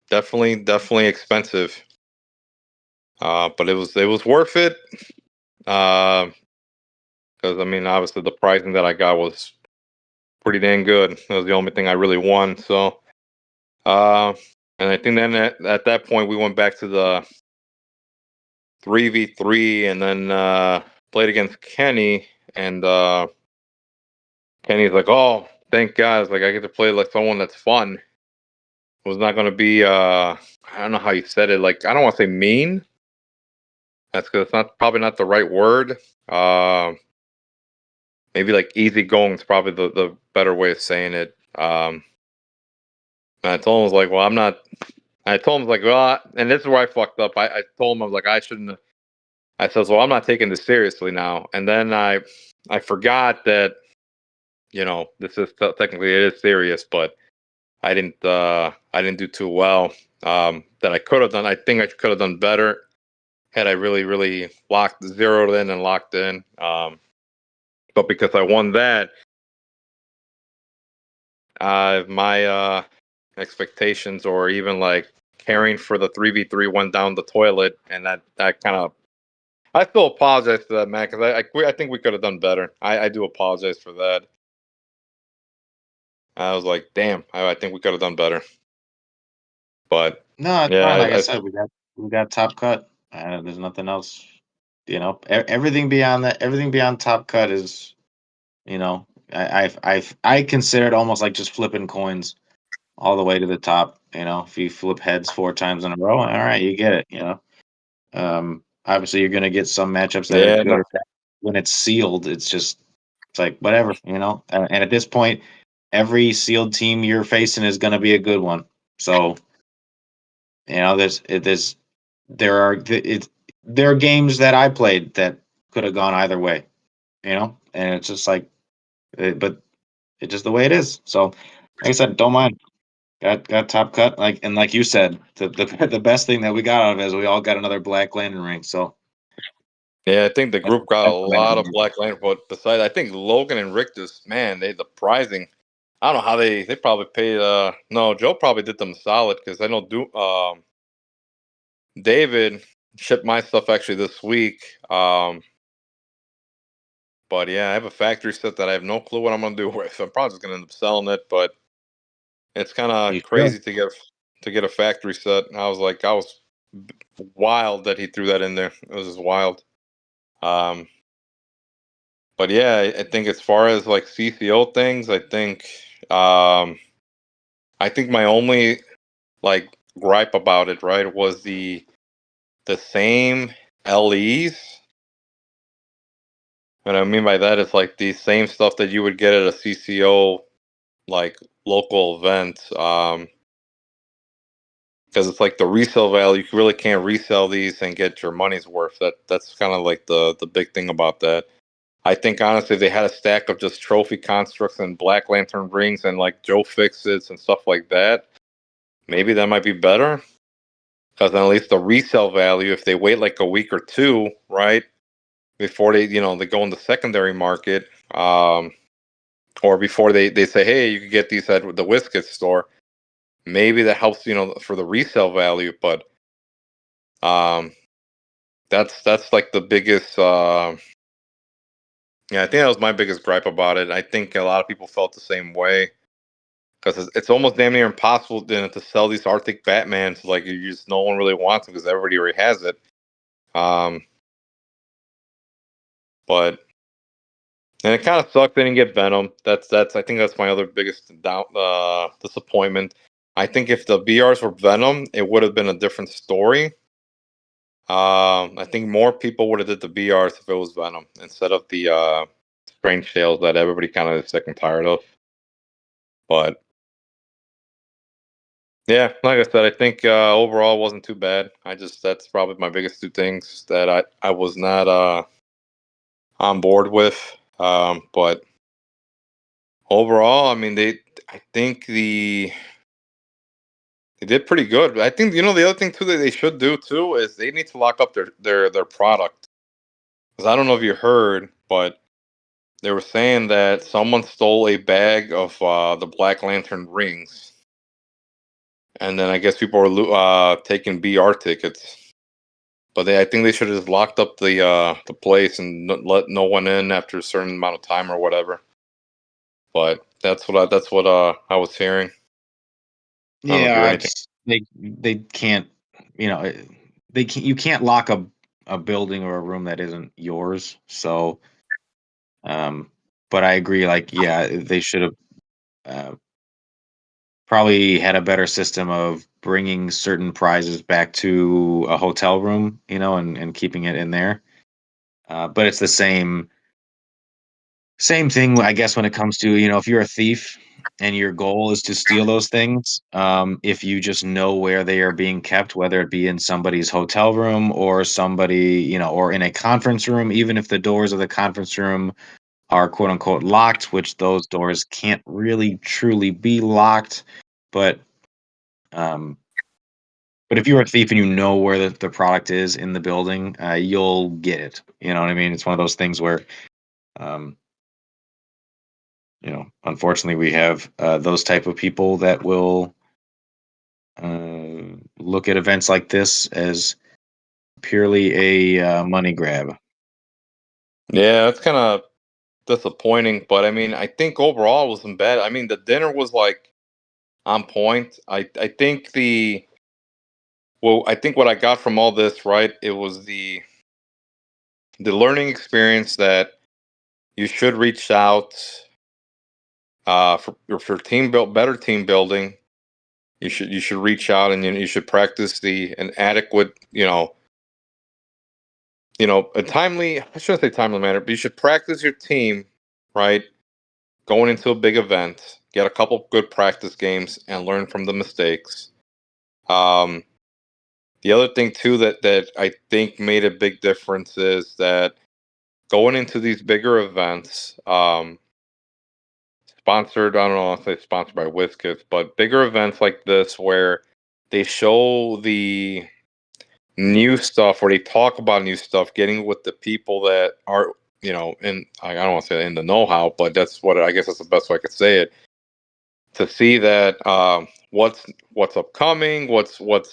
Definitely expensive. But it was worth it. because I mean, obviously the pricing that I got was pretty dang good. That was the only thing I really won. So, and I think then at that point we went back to the 3v3, and then played against Kenny, and Kenny's like, "Oh, thank God! It's like I get to play like someone that's fun. It was not going to be I don't know how you said it. Like I don't want to say mean. That's because it's not probably not the right word. Maybe like easygoing is probably the better way of saying it. And I told him I was like, well, I'm not. I told him like, well, and this is where I fucked up. I told him I was like, I shouldn't. I said, well, I'm not taking this seriously now. And then I forgot that this is technically it is serious, but I didn't do too well. That I could have done. I think I could have done better had I really really zeroed in and locked in. But because I won that, my expectations or even like caring for the 3v3 went down the toilet, and that kind of I still apologize for that, man, because I think we could have done better. I do apologize for that. I was like, damn, I think we could have done better. But No, it's fine. yeah, Like I said, we got top cut. There's nothing else. Everything beyond that, everything beyond top cut is, I consider it almost like just flipping coins all the way to the top. If you flip heads 4 times in a row, all right, you get it. Obviously you're gonna get some matchups that are yeah, good. no, When it's sealed, it's like whatever. And at this point, every sealed team you're facing is gonna be a good one. So there are games that I played that could have gone either way. And it's just like, but it's just the way it is. So, like I said, don't mind. Got top cut, like you said, the best thing that we got out of it is we all got another Black Lantern ring. So yeah, I think the that's, group got a that's the main lot of thing. Black Lantern. But besides, I think Logan and Rick just man, the pricing. I don't know how they probably paid. No, Joe probably did them solid because I know David shipped my stuff actually this week. But yeah, I have a factory set that I have no clue what I'm gonna do with. I'm probably just gonna end up selling it, but it's kind You of sure? crazy to get a factory set. And I was wild that he threw that in there. It was just wild. Um, but yeah, I think as far as like CCO things, um, I think my only like gripe about it, right, was the same LEs. And I mean by that, it's like the same stuff that you would get at a CCO like local event. Because it's like the resale value, you really can't resell these and get your money's worth. That's kind of like the big thing about that. I think honestly, if they had a stack of just trophy constructs and Black Lantern rings and like Joe Fixits and stuff like that, maybe that might be better. Because then at least the resale value, if they wait like a week or two, right, before they go in the secondary market, or before they say, hey, you can get these at the Whisket store, maybe that helps, for the resale value. But um, that's like the biggest. Yeah, I think that was my biggest gripe about it. I think a lot of people felt the same way because it's almost damn near impossible then to sell these Arctic Batmans. Like you just no one really wants them because everybody already has it. Um, but and it kind of sucked they didn't get Venom. That's I think that's my other biggest disappointment. I think if the BRs were Venom, it would have been a different story. I think more people would have did the BRs if it was Venom instead of the strange tales that everybody kind of is sick and tired of. But yeah, like I said, I think overall it wasn't too bad. That's probably my biggest two things that I was not on board with. But overall, I mean I think they did pretty good. I think the other thing too that they should do too is they need to lock up their product. Because I don't know if you heard, but they were saying that someone stole a bag of the Black Lantern rings, and then I guess people were taking BR tickets. But I think they should have just locked up the place and let no one in after a certain amount of time or whatever. But that's what I was hearing. I don't know if you heard Yeah, anything. they can't, you know, you can't lock a building or a room that isn't yours. So, um, but I agree. Like, yeah, they should have uh, probably had a better system of bringing certain prizes back to a hotel room, and keeping it in there. But it's the same thing, I guess, when it comes to, if you're a thief and your goal is to steal those things, if you just know where they are being kept, whether it be in somebody's hotel room or somebody, or in a conference room, even if the doors of the conference room are quote unquote locked, which those doors can't really truly be locked. But um, but if you're a thief and you know where the product is in the building, you'll get it. You know what I mean? It's one of those things where um, unfortunately we have those type of people that will look at events like this as purely a money grab. Yeah, it's kind of disappointing, but I mean, I think overall it wasn't bad. I mean, the dinner was like on point. I think I think what I got from all this, right? It was the learning experience that you should reach out for better team building. You should reach out and you should practice an adequate, a timely. I shouldn't say timely manner, but you should practice your team, right? Going into a big event, get a couple good practice games and learn from the mistakes. Um, the other thing too that I think made a big difference is that going into these bigger events, sponsored, I don't know if it's sponsored by Whiskets, but bigger events like this where they show the new stuff, where they talk about new stuff, getting with the people that are, and I don't want to say in the know-how, but I guess that's the best way I could say it. To see that what's upcoming, what's going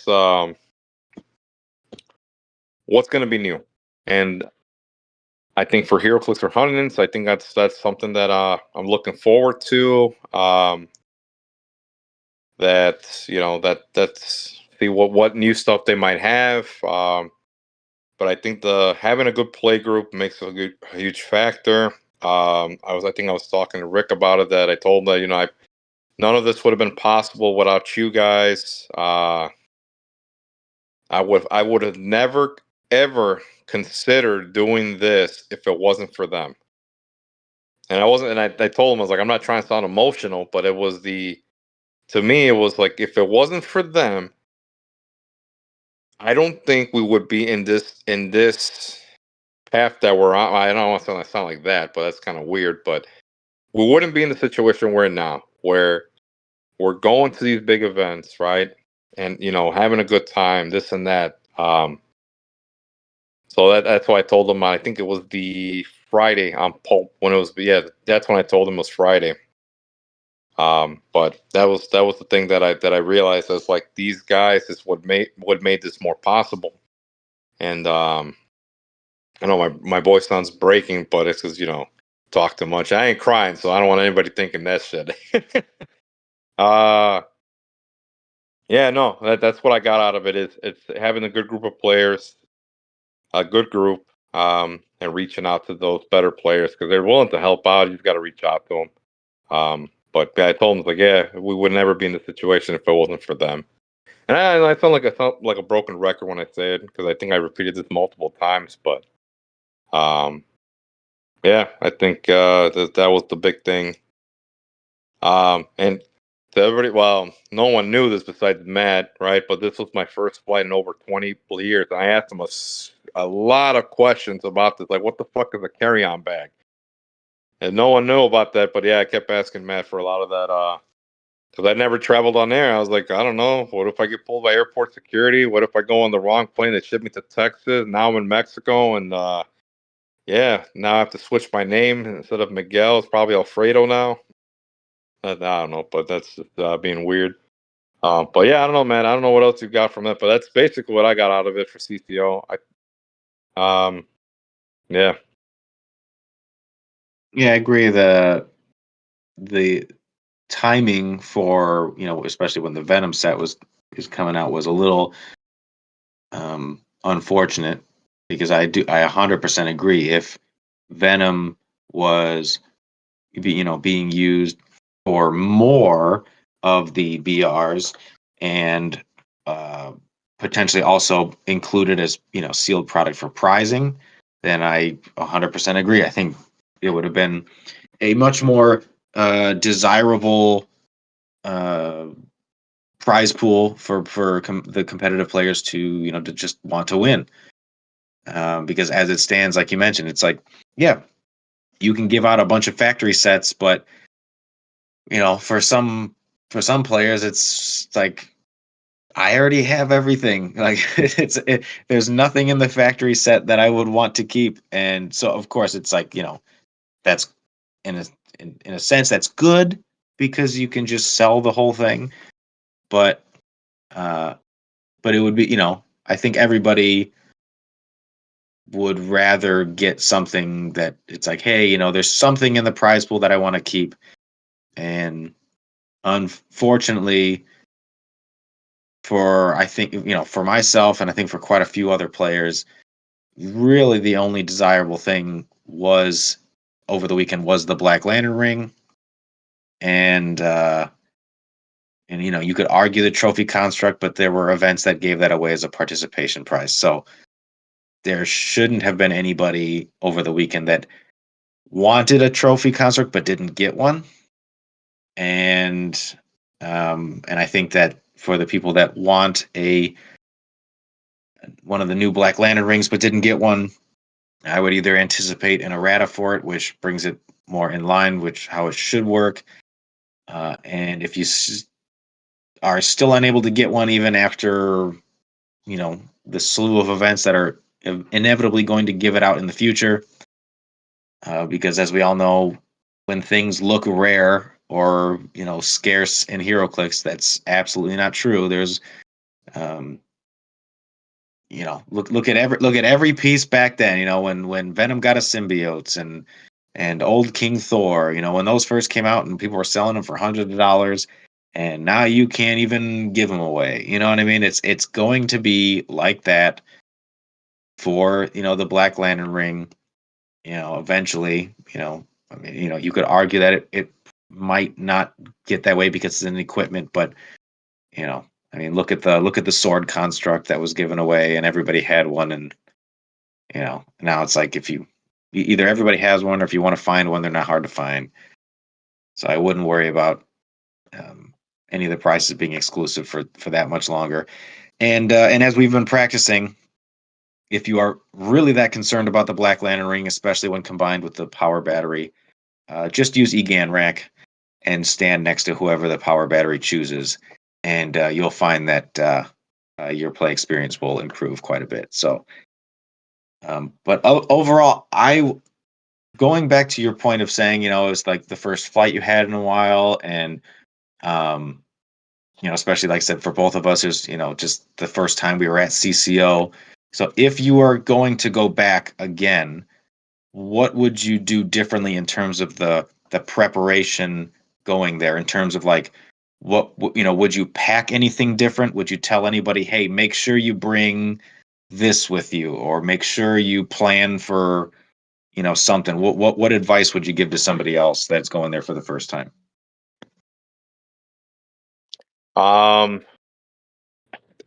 to be new, and I think for HeroClix or Huntington's, I think that's something that I'm looking forward to. That that's see what new stuff they might have. But I think the having a good play group makes a huge factor. I think I was talking to Rick about it. That I told him that none of this would have been possible without you guys. I would have never ever considered doing this if it wasn't for them. And I wasn't. And I told him, I was like, I'm not trying to sound emotional, but it was to me it was like, if it wasn't for them, I don't think we would be in this path that we're on. I don't want to sound like that, but that's kind of weird. But we wouldn't be in the situation we're in now, where we're going to these big events, right? And having a good time, this and that. So that's why I told him. I think it was the Friday on Pulp when it was. Yeah, that's when I told him it was Friday. But that was the thing that I realized. I was like, these guys is what made this more possible. And I know my voice sounds breaking, but it's because talk too much. I ain't crying, so I don't want anybody thinking that shit. uh yeah, no, that's what I got out of it. It's having a good group of players, a good group, and reaching out to those better players because they're willing to help out. You've got to reach out to them. But I told them, like, yeah, we would never be in this situation if it wasn't for them. And I sound like a broken record when I say it because I think I repeated this multiple times. But um, yeah, I think that was the big thing. And to everybody, well, no one knew this besides Matt, right? But this was my first flight in over 20 years. And I asked him a lot of questions about this, like, what the fuck is a carry-on bag? And no one knew about that. But yeah, I kept asking Matt for a lot of that. Because I never traveled on air. I was like, I don't know. What if I get pulled by airport security? What if I go on the wrong plane that shipped me to Texas? Now I'm in Mexico, and yeah, now I have to switch my name instead of Miguel. It's probably Alfredo now. I don't know, but that's just being weird. But yeah, I don't know, man. I don't know what else you got from that, but that's basically what I got out of it for CTO. Yeah. Yeah, I agree. The timing for, especially when the Venom set is coming out, was a little unfortunate, because I 100% agree. If Venom was being used for more of the BRs, and uh, potentially also included as sealed product for prizing, then I 100% agree. I think it would have been a much more desirable uh, prize pool for the competitive players to to just want to win. Because as it stands, like you mentioned, it's like, yeah, you can give out a bunch of factory sets, but for some players, it's like, I already have everything. Like, there's nothing in the factory set that I would want to keep, and so of course it's like, that's in a in a sense that's good, because you can just sell the whole thing, but uh, it would be, I think everybody would rather get something that it's like, hey, there's something in the prize pool that I want to keep. And unfortunately, I think, for myself, and I think for quite a few other players, really the only desirable thing was over the weekend was the Black Lantern ring. And you could argue the trophy construct, but there were events that gave that away as a participation prize. So there shouldn't have been anybody over the weekend that wanted a trophy construct but didn't get one. And I think that for the people that want one of the new Black Lantern rings but didn't get one, I would either anticipate an errata for it, which brings it more in line with how it should work. And if you are still unable to get one, even after the slew of events that are inevitably going to give it out in the future, because as we all know, when things look rare or scarce in HeroClix, that's absolutely not true. There's um, look at every piece back then. When Venom got a symbiotes, and old King Thor. When those first came out and people were selling them for hundreds of dollars, and now you can't even give them away. You know what I mean? It's going to be like that for the Black Lantern ring. Eventually, I mean, you could argue that it might not get that way because it's an equipment, but I mean, look at the sword construct that was given away, and everybody had one. And now it's like, if either everybody has one, or if you want to find one, they're not hard to find. So I wouldn't worry about any of the prices being exclusive for that much longer. And as we've been practicing, if you are really that concerned about the Black Lantern ring, especially when combined with the power battery, just use EGAN rack and stand next to whoever the power battery chooses, and you'll find that your play experience will improve quite a bit. So, but overall, going back to your point of saying, it was like the first fight you had in a while, and um, especially, like I said, for both of us, is just the first time we were at CCO. So, if you are going to go back again, what would you do differently in terms of the preparation going there? In terms of, like, would you pack anything different? Would you tell anybody, hey, make sure you bring this with you, or make sure you plan for something? What advice would you give to somebody else that's going there for the first time? Um,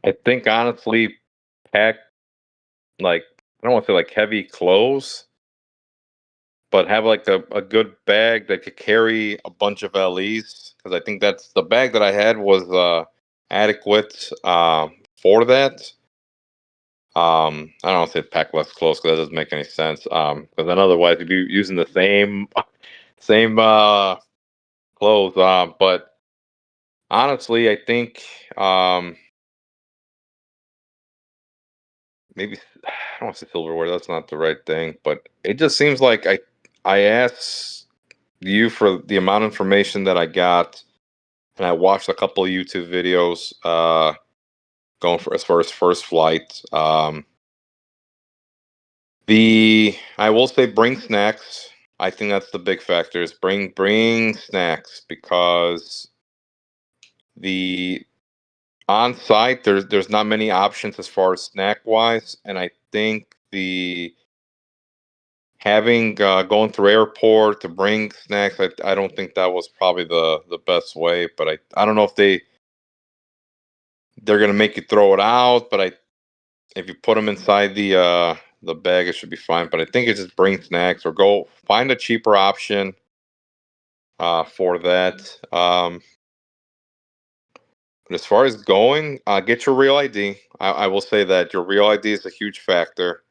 I think honestly, pack, like, I don't want to say like heavy clothes, but have like a good bag that could carry a bunch of LEs, because I think that's the bag that I had was adequate for that. I don't want to say pack less clothes, because that doesn't make any sense. Because then otherwise you'd be using the same clothes. But honestly, I think maybe I don't want to say silverware. That's not the right thing. But it just seems like I asked you for the amount of information that I got, and I watched a couple of YouTube videos going for as far as first flight. I will say bring snacks. I think that's the big factor is bring snacks because the on site there's not many options as far as snack wise, and I think the having going through airport to bring snacks, I don't think that was probably the best way, but I don't know if they're gonna make you throw it out, but I if you put them inside the bag it should be fine, but I think it just bring snacks or go find a cheaper option for that. But as far as going, get your real ID. I will say that your real ID is a huge factor.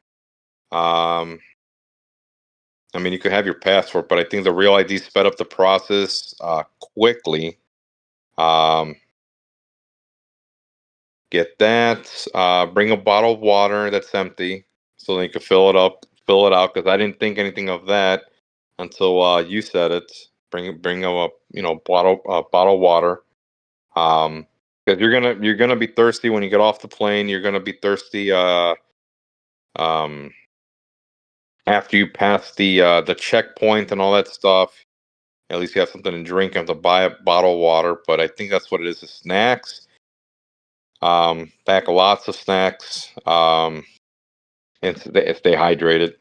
Um, I mean, you could have your passport, but I think the real ID sped up the process quickly. Um, get that. Bring a bottle of water that's empty, so then you can fill it out. Because I didn't think anything of that until you said it. Bring a bottle of water. Because you're gonna be thirsty when you get off the plane. You're gonna be thirsty. Um, after you pass the checkpoint and all that stuff, at least you have something to drink. You have to buy a bottle of water, but I think that's what it is. The snacks. Pack lots of snacks. And stay hydrated.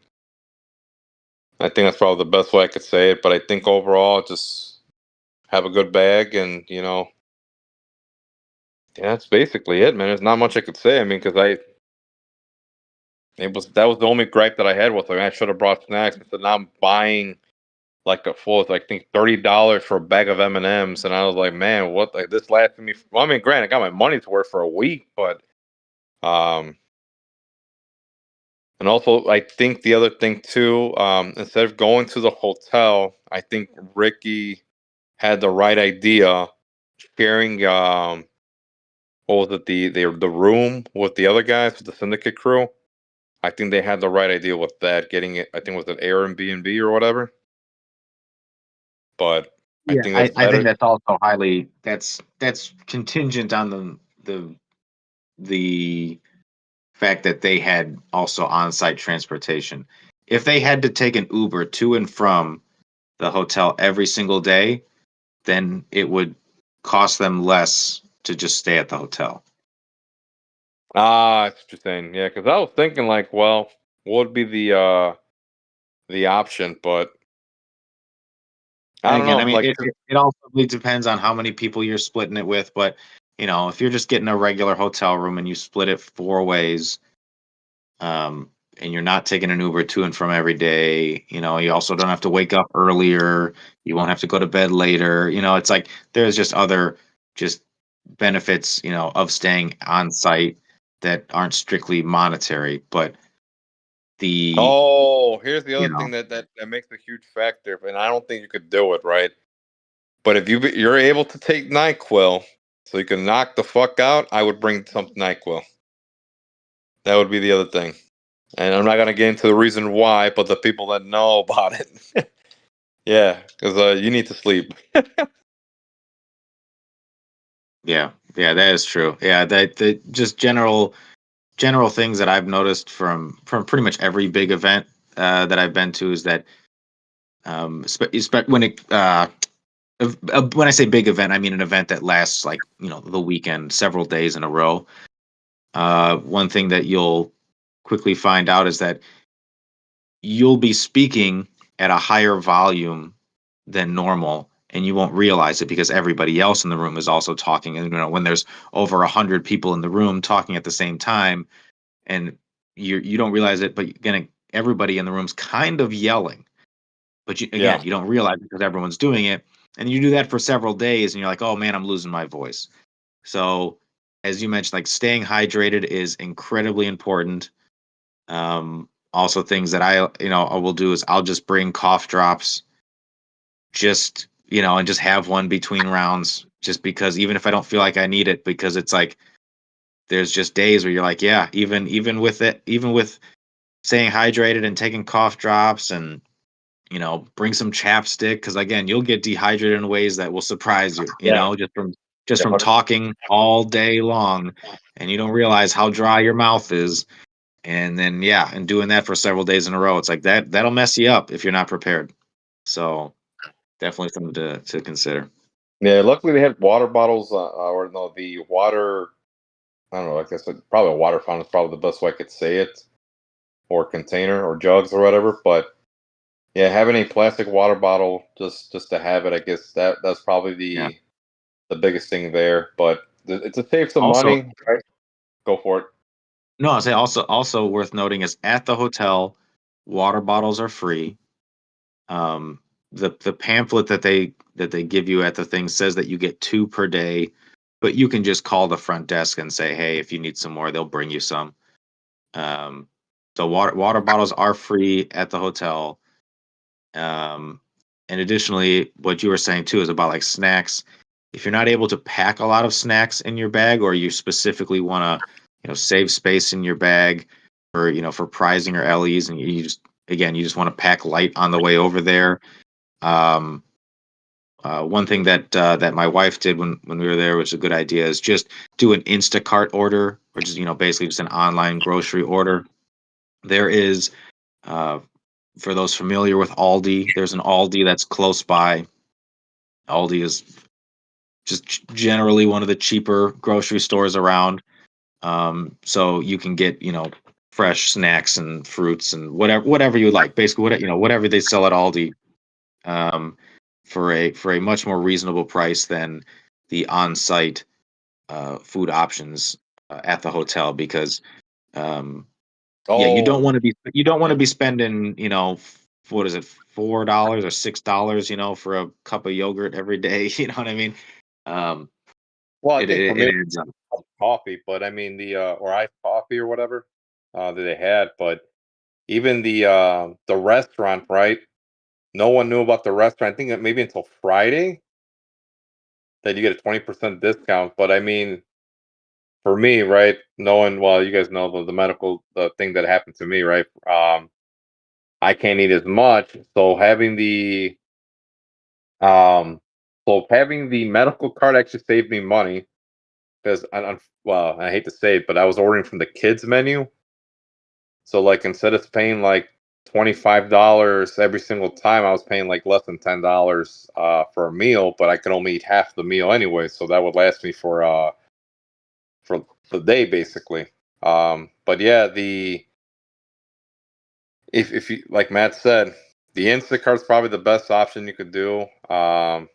I think that's probably the best way I could say it. But I think overall, just have a good bag, and yeah, that's basically it, man. There's not much I could say. I mean, because that was the only gripe that I had with it. I should have brought snacks instead. Now I'm buying like a full, I think $30 for a bag of M&Ms, and I was like, man, what? Like this lasted me. Well, I mean, granted, I got my money's worth for a week, but um, and also I think the other thing too, instead of going to the hotel, I think Ricky had the right idea, sharing what was it the room with the other guys with the syndicate crew. I think they had the right idea with that, getting it. I think it was an Airbnb or whatever. But I Yeah, think that's I think better. that's also highly that's contingent on the fact that they had also on-site transportation. If they had to take an Uber to and from the hotel every single day, then it would cost them less to just stay at the hotel. Ah, that's what you're saying. Yeah, because I was thinking like, well, what would be the option? But And I don't again, I know. mean, Like, it also really depends on how many people you're splitting it with. But if you're just getting a regular hotel room and you split it four ways, and you're not taking an Uber to and from every day, you also don't have to wake up earlier. You won't have to go to bed later. It's like there's just other just benefits, of staying on site that aren't strictly monetary, but the, oh, here's the you other know, thing that makes a huge factor, and I don't think you could do it right. But if you're able to take NyQuil, so you can knock the fuck out, I would bring some NyQuil. That would be the other thing. And I'm not gonna get into the reason why, but the people that know about it, yeah, because you need to sleep. yeah, that is true. Yeah, that the just general things that I've noticed from pretty much every big event that I've been to is that when I say big event, I mean an event that lasts like the weekend, several days in a row. One thing that you'll quickly find out is that you'll be speaking at a higher volume than normal, and you won't realize it because everybody else in the room is also talking. And when there's over 100 people in the room talking at the same time, and you don't realize it, but everybody in the room's kind of yelling. But Yeah. you don't realize it because everyone's doing it, and you do that for several days, and you're like, oh man, I'm losing my voice. So, as you mentioned, like staying hydrated is incredibly important. Also, things that I will do is I'll just bring cough drops, just and just have one between rounds, just because even if I don't feel like I need it, because it's like there's just days where you're like, yeah, even with staying hydrated and taking cough drops and bring some chapstick, because again, you'll get dehydrated in ways that will surprise you. Yeah. Just Yeah, from talking all day long, and you don't realize how dry your mouth is. And then and doing that for several days in a row, it's like that'll mess you up if you're not prepared. So definitely something to consider. Yeah, luckily they had water bottles, or no, the water. I don't know. I guess probably a water fountain is probably the best way I could say it, or container, or jugs, or whatever. But yeah, having a plastic water bottle just to have it, I guess that's probably Yeah. the biggest thing there. But it's to save some Also, money. Right? Go for it. no, I'll say also worth noting is at the hotel, water bottles are free. Um, the pamphlet that they give you at the thing says that you get two per day, but you can just call the front desk and say, hey, if you need some more, they'll bring you some. Um, so water bottles are free at the hotel. Um, and additionally, what you were saying too is about like snacks. If you're not able to pack a lot of snacks in your bag, or you specifically want to, save space in your bag for, for prizing or LEs, and you just want to pack light on the way over there. Um, one thing that my wife did when we were there, which is a good idea, is just do an Instacart order, which is basically just an online grocery order. There is, uh, for those familiar with Aldi, there's an Aldi that's close by. Aldi is just generally one of the cheaper grocery stores around. So you can get, fresh snacks and fruits and whatever you like. Basically, whatever they sell at Aldi, um, for a much more reasonable price than the on-site food options at the hotel, because um, Oh, you don't want yeah. to be spending, what is it, $4 or $6, for a cup of yogurt every day. You know what I mean? Um, Well, I it, think for it, me, it adds up. coffee, but I mean the or iced coffee or whatever that they had. But even the restaurant, right? No one knew about the restaurant. I think that maybe until Friday that you get a 20% discount. But I mean, for me, right? Knowing, well, you guys know the medical the thing that happened to me, right? I can't eat as much, so having the medical card actually saved me money because well, I hate to say it, but I was ordering from the kids menu. So like instead of paying like $25 every single time, I was paying like less than $10 for a meal, but I could only eat half the meal anyway, so that would last me for the day basically. But yeah, the if you like Matt said, the Instacart's probably the best option you could do. But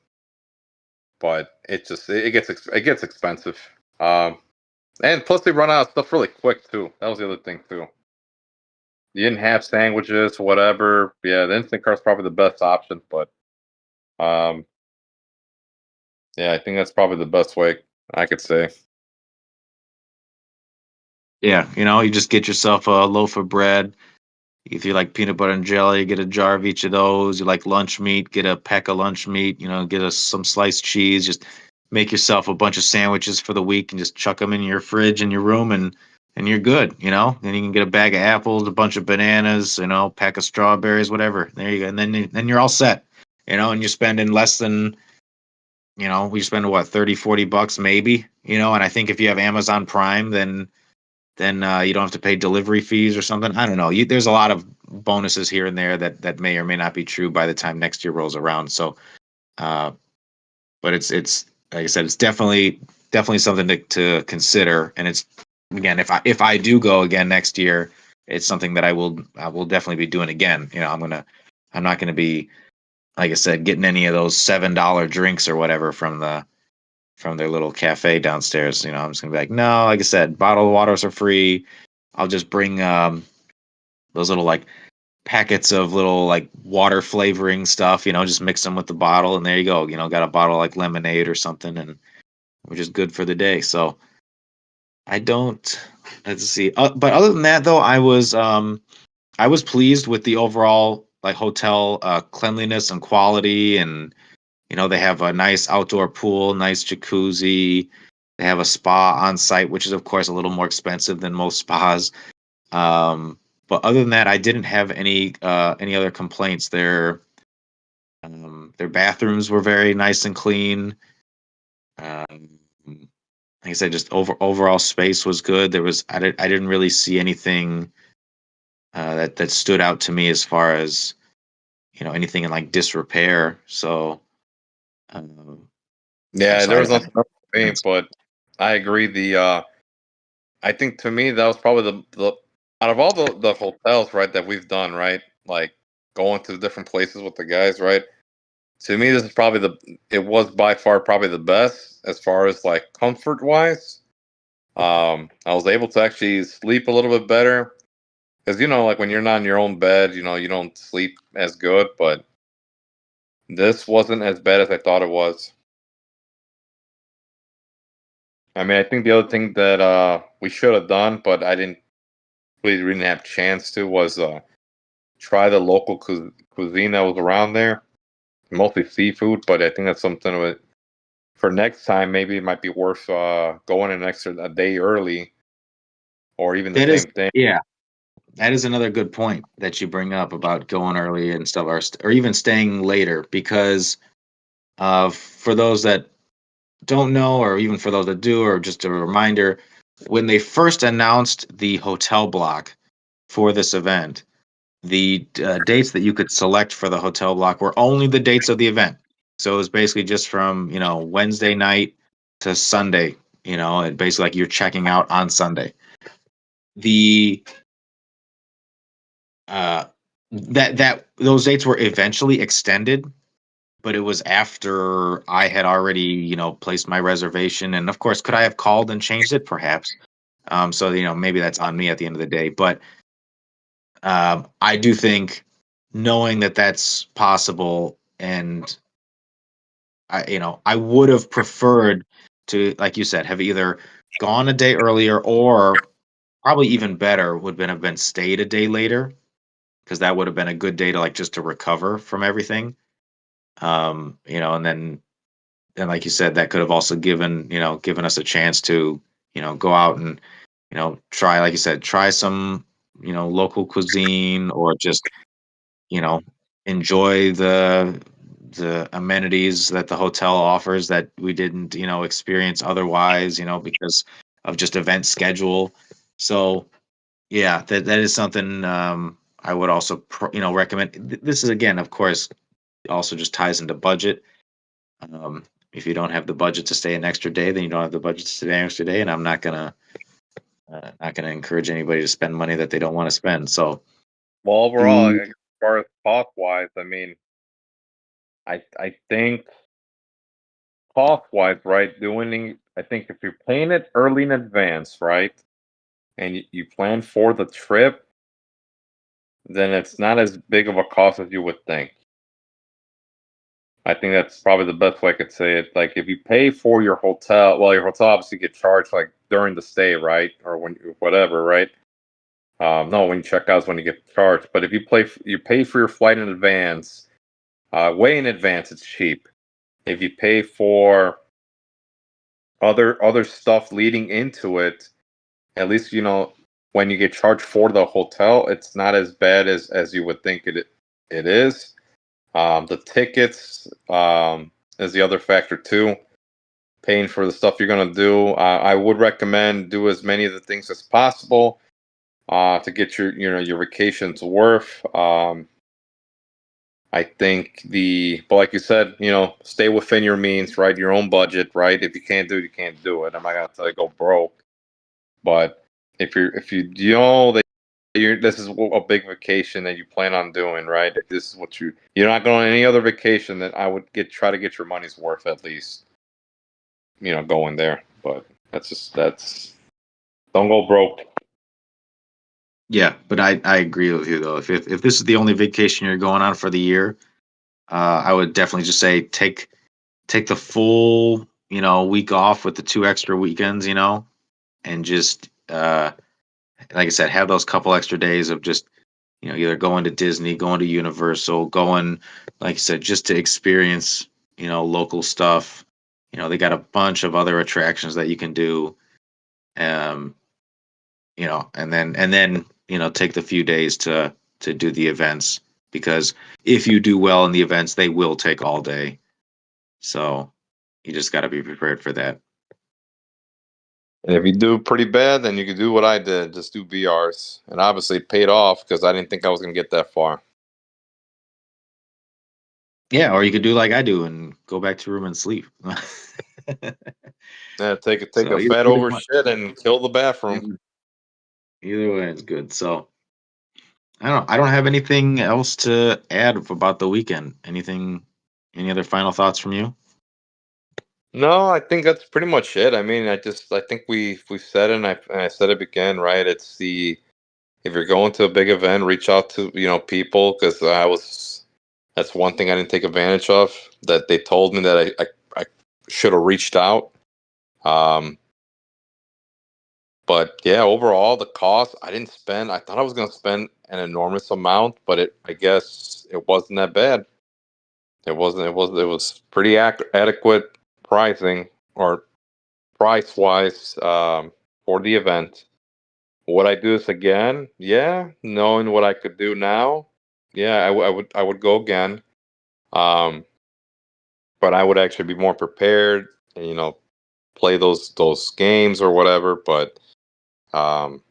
it gets expensive. Um, and plus they run out of stuff really quick too. That was the other thing too. You didn't have sandwiches, whatever. Yeah, the instant cart's probably the best option, but um, yeah, I think that's probably the best way I could say. Yeah, you just get yourself a loaf of bread. If you like peanut butter and jelly, get a jar of each of those. You like lunch meat, get a pack of lunch meat. Get some sliced cheese. Just make yourself a bunch of sandwiches for the week and just chuck them in your fridge in your room, and you're good. Then you can get a bag of apples, a bunch of bananas, pack of strawberries, whatever. There you go, and then you're all set. And you're spending less than, we spend what, 30, $40 maybe. And I think if you have Amazon Prime, then you don't have to pay delivery fees or something. I don't know. There's a lot of bonuses here and there that may or may not be true by the time next year rolls around. So, uh, but it's like I said, it's definitely something to consider. And it's, again, if I do go again next year, it's something that I will definitely be doing again. I'm not gonna be, like I said, getting any of those $7 drinks or whatever from their little cafe downstairs. I'm just gonna be like, no, like I said, bottled waters are free. I'll just bring those little like packets of little like water flavoring stuff, just mix them with the bottle, and there you go. Got a bottle like lemonade or something, and we're just good for the day. So I don't, let's see. But other than that, though, I was pleased with the overall like hotel cleanliness and quality, and they have a nice outdoor pool, nice jacuzzi. They have a spa on site, which is of course a little more expensive than most spas. Um, but other than that, I didn't have any other complaints. Their bathrooms were very nice and clean. Like I said, just overall space was good. I didn't really see anything that stood out to me as far as anything in like disrepair. So yeah, Yeah, so there was nothing else for me, yes. but I agree. I think to me that was probably the out of all the hotels, right, that we've done, right, like going to different places with the guys, right. To me, this is probably it was by far probably the best as far as like comfort wise. I was able to actually sleep a little bit better because like when you're not in your own bed, you don't sleep as good, but this wasn't as bad as I thought it was. I mean, I think the other thing that we should have done, but we didn't have chance to, was try the local cuisine that was around there, mostly seafood. But I think that's something for next time. Maybe it might be worth going a day early, or even the That is, same thing. yeah, that is another good point that you bring up about going early and stuff, or even staying later, because for those that don't know, or even for those that do, or just a reminder, when they first announced the hotel block for this event, the dates that you could select for the hotel block were only the dates of the event. So it was basically just from, Wednesday night to Sunday, and basically like you're checking out on Sunday. The uh that those dates were eventually extended, but it was after I had already, placed my reservation. And of course, could I have called and changed it? Perhaps. So maybe that's on me at the end of the day. But I do think, knowing that that's possible, and I would have preferred to, like you said, have either gone a day earlier, or probably even better would have been stayed a day later, because that would have been a good day to like just to recover from everything. And then like you said, that could have also given us a chance to, go out and, try, like you said, try some, local cuisine, or just, you know, enjoy the amenities that the hotel offers that we didn't, experience otherwise, because of just event schedule. So yeah, that is something I would also recommend. This is, again, of course, also just ties into budget. If you don't have the budget to stay an extra day, then you don't have the budget to stay an extra day, and I'm not gonna encourage anybody to spend money that they don't want to spend. So Well, overall, the as far as cost wise, I mean, I think cost wise, right? I think if you're paying it early in advance, right, and you plan for the trip, then it's not as big of a cost as you would think. I think that's probably the best way I could say it. Like if you pay for your hotel, well, your hotel obviously get charged like during the stay, right, or when whatever, right? No, when you check out is when you get charged. But if you pay for your flight in advance, way in advance, it's cheap. If you pay for other stuff leading into it, at least when you get charged for the hotel, it's not as bad as you would think it is. The tickets is the other factor too. Paying for the stuff you're gonna do, I would recommend do as many of the things as possible to get your vacation's worth. I think but like you said, stay within your means, right? Your own budget, right? If you can't do it, you can't do it. I'm not gonna tell you go broke, but if you know that this is a big vacation that you plan on doing, right? If this is what you're not going on any other vacation, then I would try to get your money's worth at least, going there. But that's don't go broke. Yeah, but I agree with you though. If this is the only vacation you're going on for the year, I would definitely just say take the full, week off with the 2 extra weekends, and just like I said, have those couple extra days of just, either going to Disney, going to Universal, going, like I said, just to experience, local stuff. They got a bunch of other attractions that you can do. Um, and then take the few days to do the events, because if you do well in the events, they will take all day. So you just got to be prepared for that. And if you do pretty bad, then you can do what I did, just do VRs. And obviously it paid off because I didn't think I was going to get that far. Yeah, or you could do like I do and go back to your room and sleep. Yeah, take So a fat over shit and kill the bathroom. Either way, it's good. So I don't have anything else to add about the weekend. Any other final thoughts from you? No, I think that's pretty much it. I mean, I think we said it, and I said it again, right? It's the if you're going to a big event, reach out to people because that's one thing I didn't take advantage of. That they told me that I should have reached out. Um, but yeah, overall the cost I didn't spend. I thought I was going to spend an enormous amount, but I guess it wasn't that bad. It wasn't. It was pretty adequate pricing or price wise for the event. Would I do this again? Yeah, knowing what I could do now, yeah, I would go again. Um, but I would actually be more prepared, and, play those games or whatever. But um,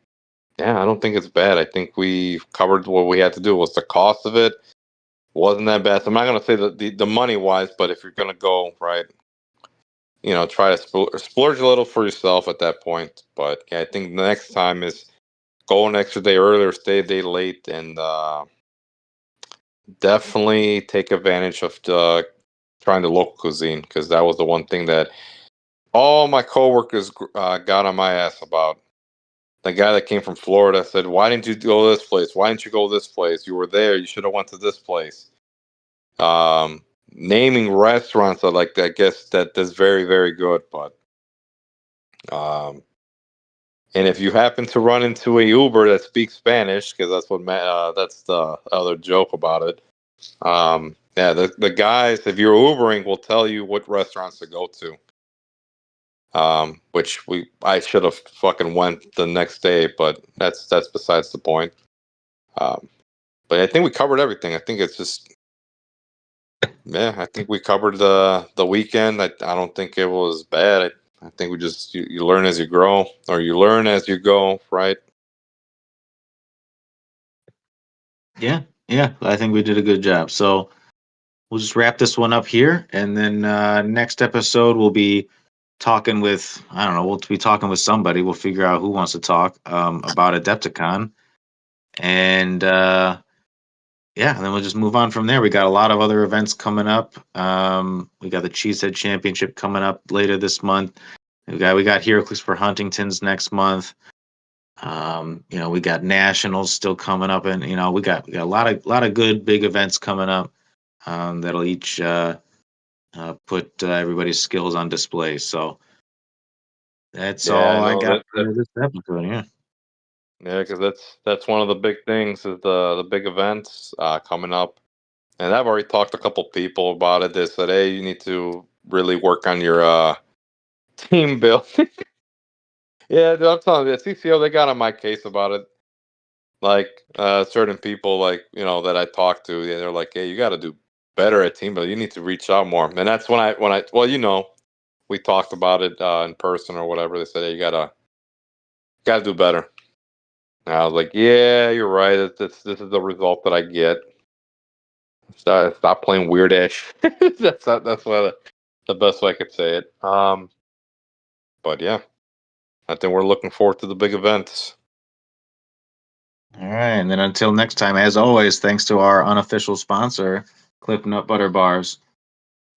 yeah, I don't think it's bad. I think we covered what we had to do. Was the cost of it wasn't that bad. So I'm not gonna say that the money wise, but if you're gonna go right, try to splurge a little for yourself at that point. But yeah, I think the next time is go an extra day earlier, stay a day late, and definitely take advantage of trying the local cuisine because that was the one thing that all my coworkers got on my ass about. The guy that came from Florida said, "Why didn't you go this place? Why didn't you go this place? You were there. You should have went to this place." Naming restaurants are like I guess that's very very good, but um, and if you happen to run into a Uber that speaks Spanish, because that's the other joke about it. Yeah, the guys, if you're Ubering, will tell you what restaurants to go to. Which I should have fucking went the next day, but that's besides the point. Um, but I think we covered everything. I think it's just, yeah, I think we covered the weekend. I don't think it was bad. I think we just you learn as you grow, or you learn as you go, right? Yeah, yeah, I think we did a good job. So we'll just wrap this one up here, and then next episode we'll be talking with I don't know. We'll be talking with somebody. We'll figure out who wants to talk about Adepticon, and yeah, and then we'll just move on from there. We got a lot of other events coming up. We got the Cheesehead Championship coming up later this month. We got Heracles for Huntington's next month. We got nationals still coming up, and we got a lot of good big events coming up that'll each put everybody's skills on display. So that's Yeah, I all I know got that. for this episode. Yeah. Yeah, because that's one of the big things is the big events coming up, and I've already talked to a couple people about it. They said, "Hey, you need to really work on your team building." Yeah, dude, I'm telling you, the CCO they got on my case about it. Like certain people, like that I talked to, yeah, they're like, "Hey, you got to do better at team building. You need to reach out more." And that's when I well, we talked about it in person or whatever. They said, "Hey, you gotta do better." And I was like, "Yeah, you're right. This is the result that I get. Stop playing weird ass." Shit." That's what the best way I could say it. But yeah, I think we're looking forward to the big events. All right, and then until next time, as always, thanks to our unofficial sponsor, Cliff Nut Butter Bars.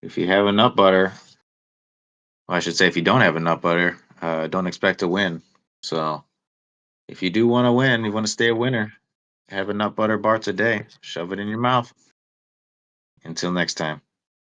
If you have a nut butter, well, I should say if you don't have a nut butter, don't expect to win. So if you do want to win, you want to stay a winner, have a nut butter bar today. Shove it in your mouth. Until next time.